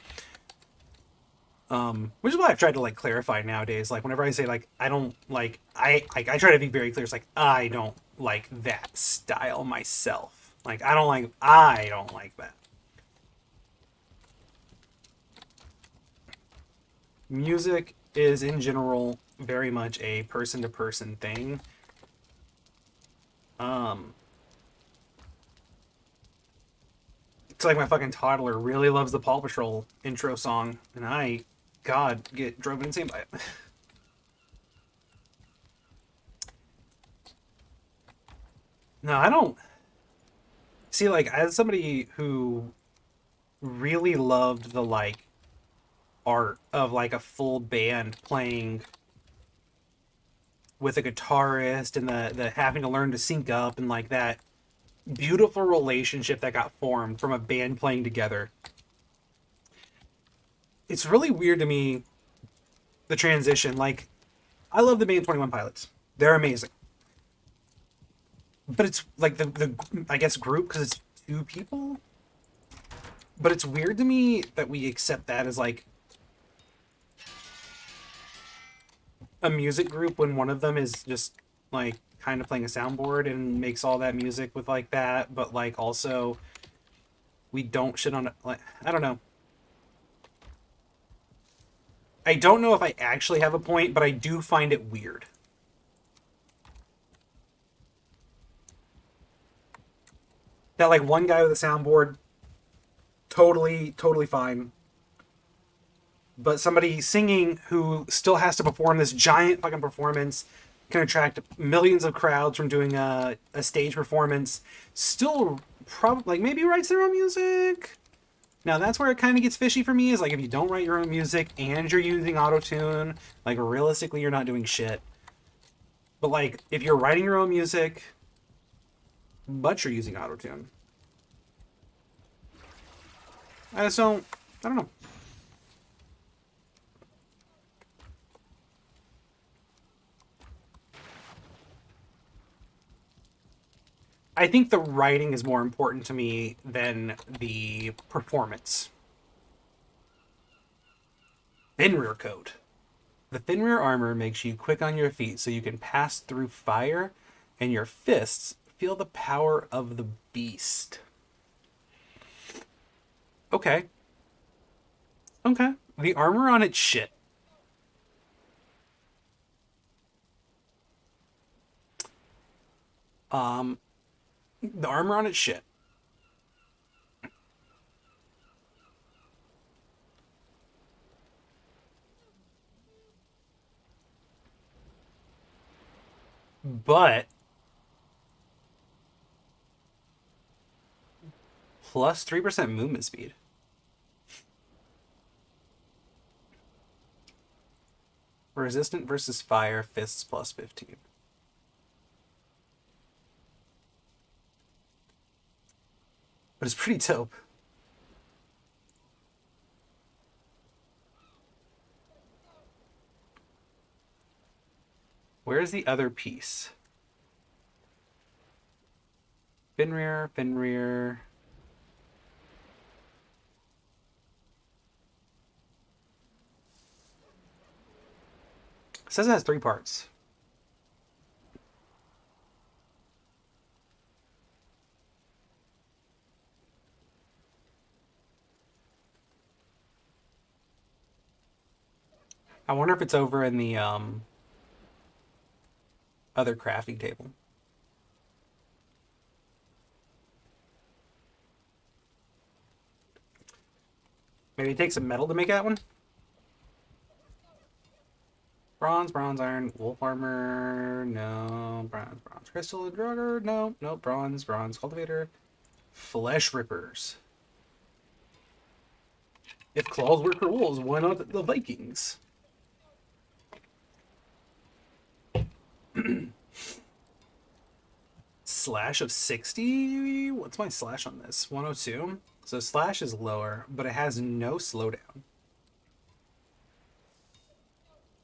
Which is why I've tried to like clarify nowadays. Like, whenever I say like I don't like, I try to be very clear. It's like I don't like that style myself. Like, I don't like that. Music is in general very much a person to person thing. Um, it's like my fucking toddler really loves the Paw Patrol intro song, and I, God, get drove insane by it. No, I don't see, like, as somebody who really loved the like art of like a full band playing with a guitarist, and the having to learn to sync up, and like that beautiful relationship that got formed from a band playing together. It's really weird to me, the transition. Like, I love the band 21 Pilots. They're amazing. But it's like the I guess group, because it's two people. But it's weird to me that we accept that as like a music group when one of them is just like kind of playing a soundboard and makes all that music with like that, but like also we don't shit on it. Like, I don't know. I don't know if I actually have a point, but I do find it weird. That like one guy with a soundboard, totally fine. but somebody singing who still has to perform this giant fucking performance can attract millions of crowds from doing a stage performance. Still, probably like maybe writes their own music. Now that's where it kind of gets fishy for me. Is like if you don't write your own music and you're using autotune, like realistically you're not doing shit. But like if you're writing your own music, but you're using autotune, I just don't. I don't know. I think the writing is more important to me than the performance. Fenrir code. The Fenrir armor makes you quick on your feet so you can pass through fire, and your fists feel the power of the beast. Okay. Okay. The armor on its shit. Um, the armor on its shit. But plus 3% movement speed. Resistant versus fire, fists plus 15. But it's pretty dope. Where's the other piece? Fenrir, Fenrir. It says it has 3 parts. I wonder if it's over in the other crafting table. Maybe it takes some metal to make that one. Bronze, bronze, iron, wolf armor, no. Bronze, bronze, crystal, and drugger, no. No, bronze, bronze, cultivator. Flesh rippers. If claws were wolves, why not the Vikings? Slash of 60? What's my slash on this? 102? So slash is lower, but it has no slowdown.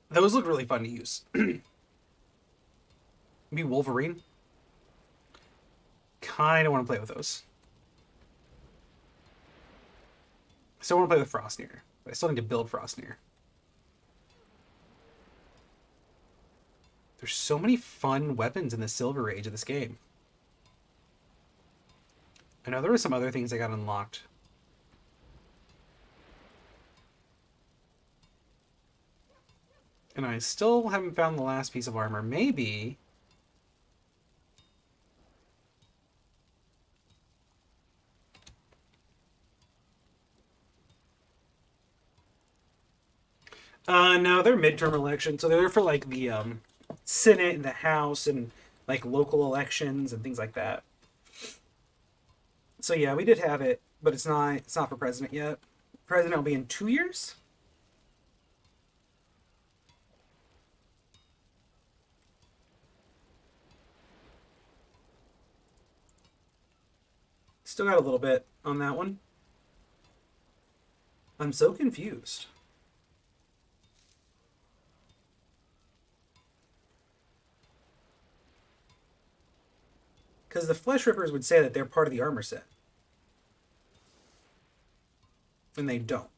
Those look really fun to use. Be Wolverine. Kind of want to play with those. I still want to play with Frostnir, but I still need to build Frostnir. There's so many fun weapons in the Silver Age of this game. I know there were some other things I got unlocked. And I still haven't found the last piece of armor. Maybe... no, they're midterm elections, so they're for like the Senate and the House and like local elections and things like that. So yeah, we did have it, but it's not for president yet. President will be in 2 years. Still got a little bit on that one. I'm so confused. Because the Flesh Rippers would say that they're part of the armor set. And they don't.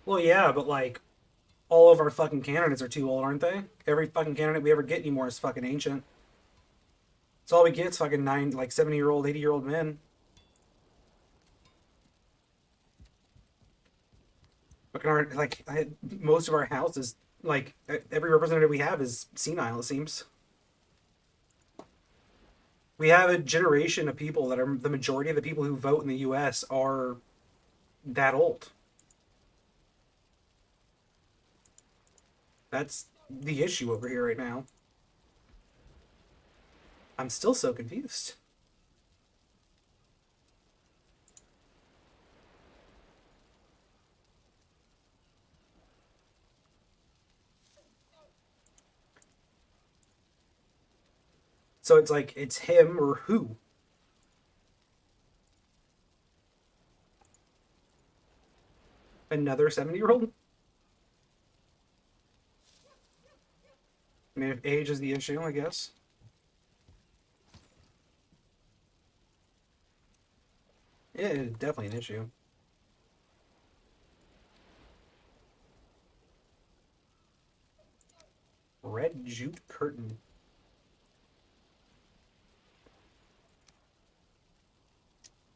Well, yeah, but like, all of our fucking candidates are too old, aren't they? Every fucking candidate we ever get anymore is fucking ancient. It's all we get is fucking 70-year-old, 80-year-old men. Look at our most of our houses, like every representative we have is senile. It seems we have a generation of people that are the majority of the people who vote in the U.S. are that old. That's the issue over here right now. I'm still so confused. So it's like, it's him or who? Another 70-year-old? I mean, if age is the issue, I guess. Yeah, it's definitely an issue. Red jute curtain.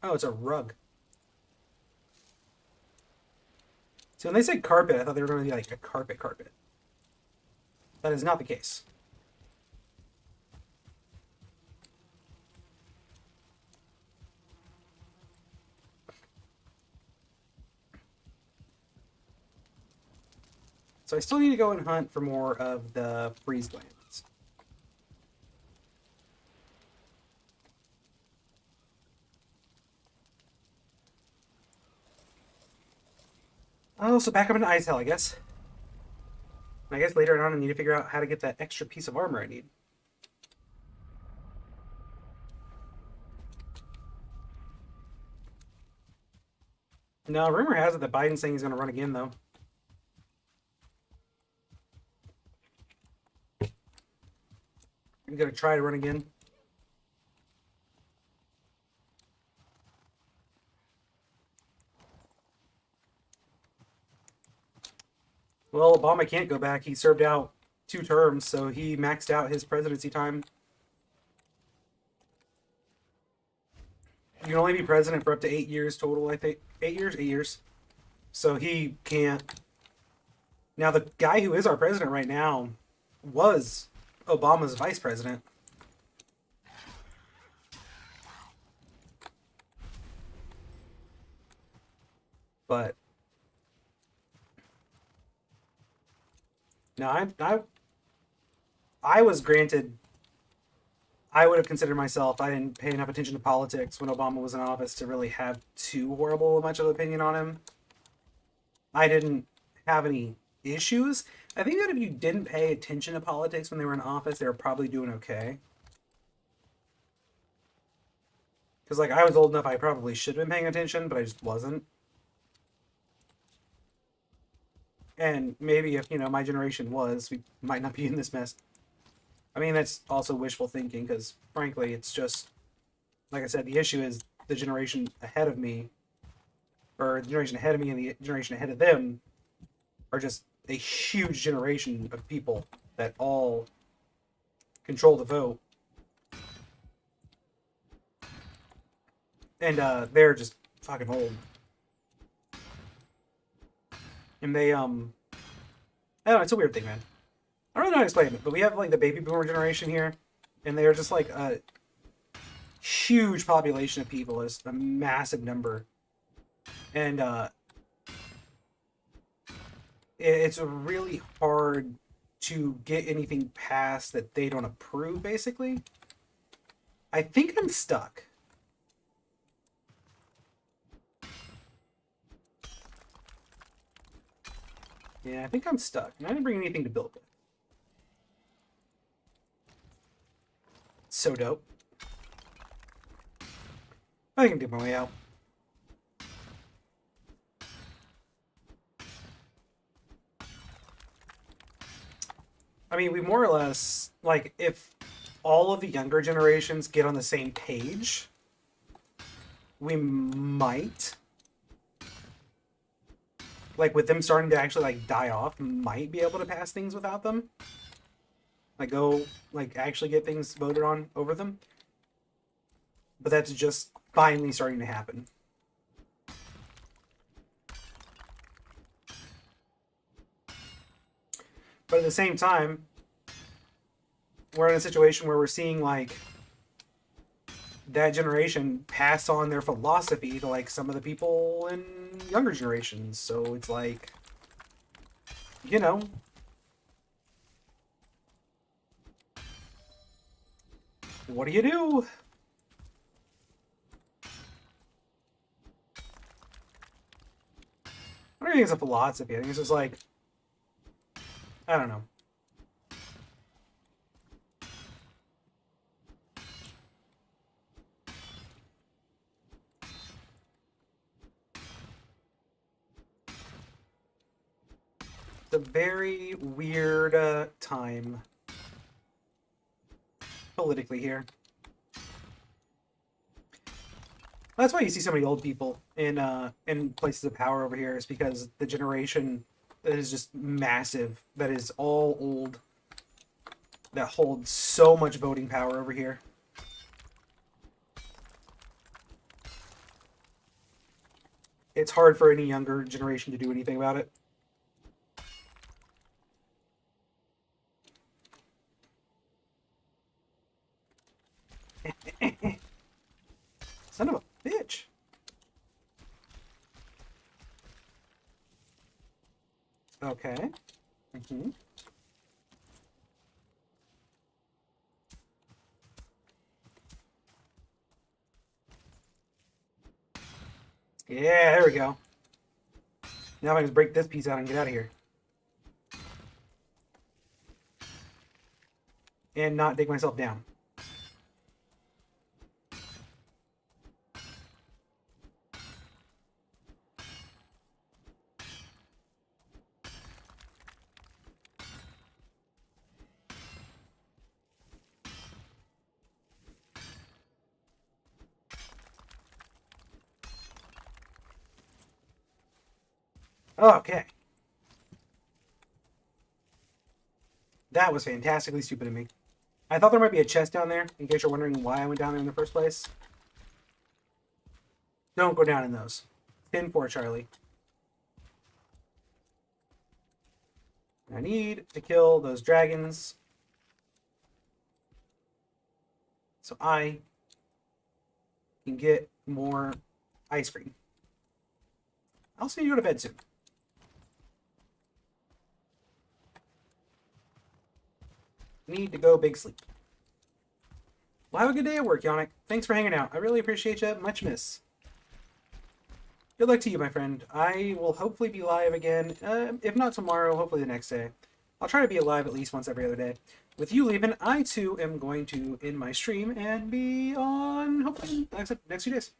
Oh, it's a rug. See, when they said carpet, I thought they were going to be like a carpet. That is not the case. So I still need to go and hunt for more of the freeze glands. Oh, so back up into Ice Hell, I guess. I guess later on I need to figure out how to get that extra piece of armor I need. No, rumor has it that Biden's saying he's going to run again, though. He's going to try to run again. Well, Obama can't go back. He served out 2 terms, so he maxed out his presidency time. You can only be president for up to 8 years total, I think. 8 years? 8 years. So he can't. Now, the guy who is our president right now was Obama's vice president. But no, I was granted. I would have considered myself. I didn't pay enough attention to politics when Obama was in office to really have too horrible much of an opinion on him. I didn't have any issues. I think that if you didn't pay attention to politics when they were in office, they were probably doing okay. Because, like, I was old enough, I probably should have been paying attention, but I just wasn't. And maybe if, my generation was, we might not be in this mess. I mean, that's also wishful thinking, because, frankly, it's just, like I said, the issue is the generation ahead of me, or the generation ahead of me and the generation ahead of them, are just a huge generation of people that all control the vote. And they're just fucking old. And they, I don't know, it's a weird thing, man. I don't really know how to explain it, but we have, like, the baby boomer generation here, and they are just, like, a huge population of people. It's a massive number. And, it's really hard to get anything passed that they don't approve, basically. I think I'm stuck. Yeah, I think I'm stuck. And I didn't bring anything to build with. So dope. I can do my way out. I mean, we more or less, like, if all of the younger generations get on the same page, we might, like, with them starting to actually, like, die off, might be able to pass things without them. Like, go, like, actually get things voted on over them. But that's just finally starting to happen. But at the same time, we're in a situation where we're seeing like that generation pass on their philosophy to like some of the people in younger generations. So it's like, you know, what do you do? I don't think it's a philosophy. I think it's just like, I don't know. It's a very weird time politically here. That's why you see so many old people in places of power over here. Is because the generation that is just massive, that is all old, that holds so much voting power over here. It's hard for any younger generation to do anything about it. Son of a bitch. Okay. Mm-hmm. Yeah, there we go. Now I can just break this piece out and get out of here. And not dig myself down. Okay. That was fantastically stupid of me. I thought there might be a chest down there, in case you're wondering why I went down there in the first place. Don't go down in those. 10-4, Charlie. I need to kill those dragons so I can get more ice cream. I'll see you go to bed soon. Need to go big sleep. Well, have a good day at work, Yannick. Thanks for hanging out. I really appreciate you. Much miss. Good luck to you, my friend. I will hopefully be live again. If not tomorrow, hopefully the next day. I'll try to be alive at least once every other day. With you leaving, I too am going to end my stream and be on hopefully next few days.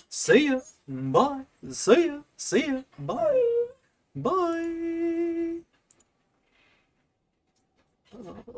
See ya. Bye. See ya. See ya. Bye. Bye.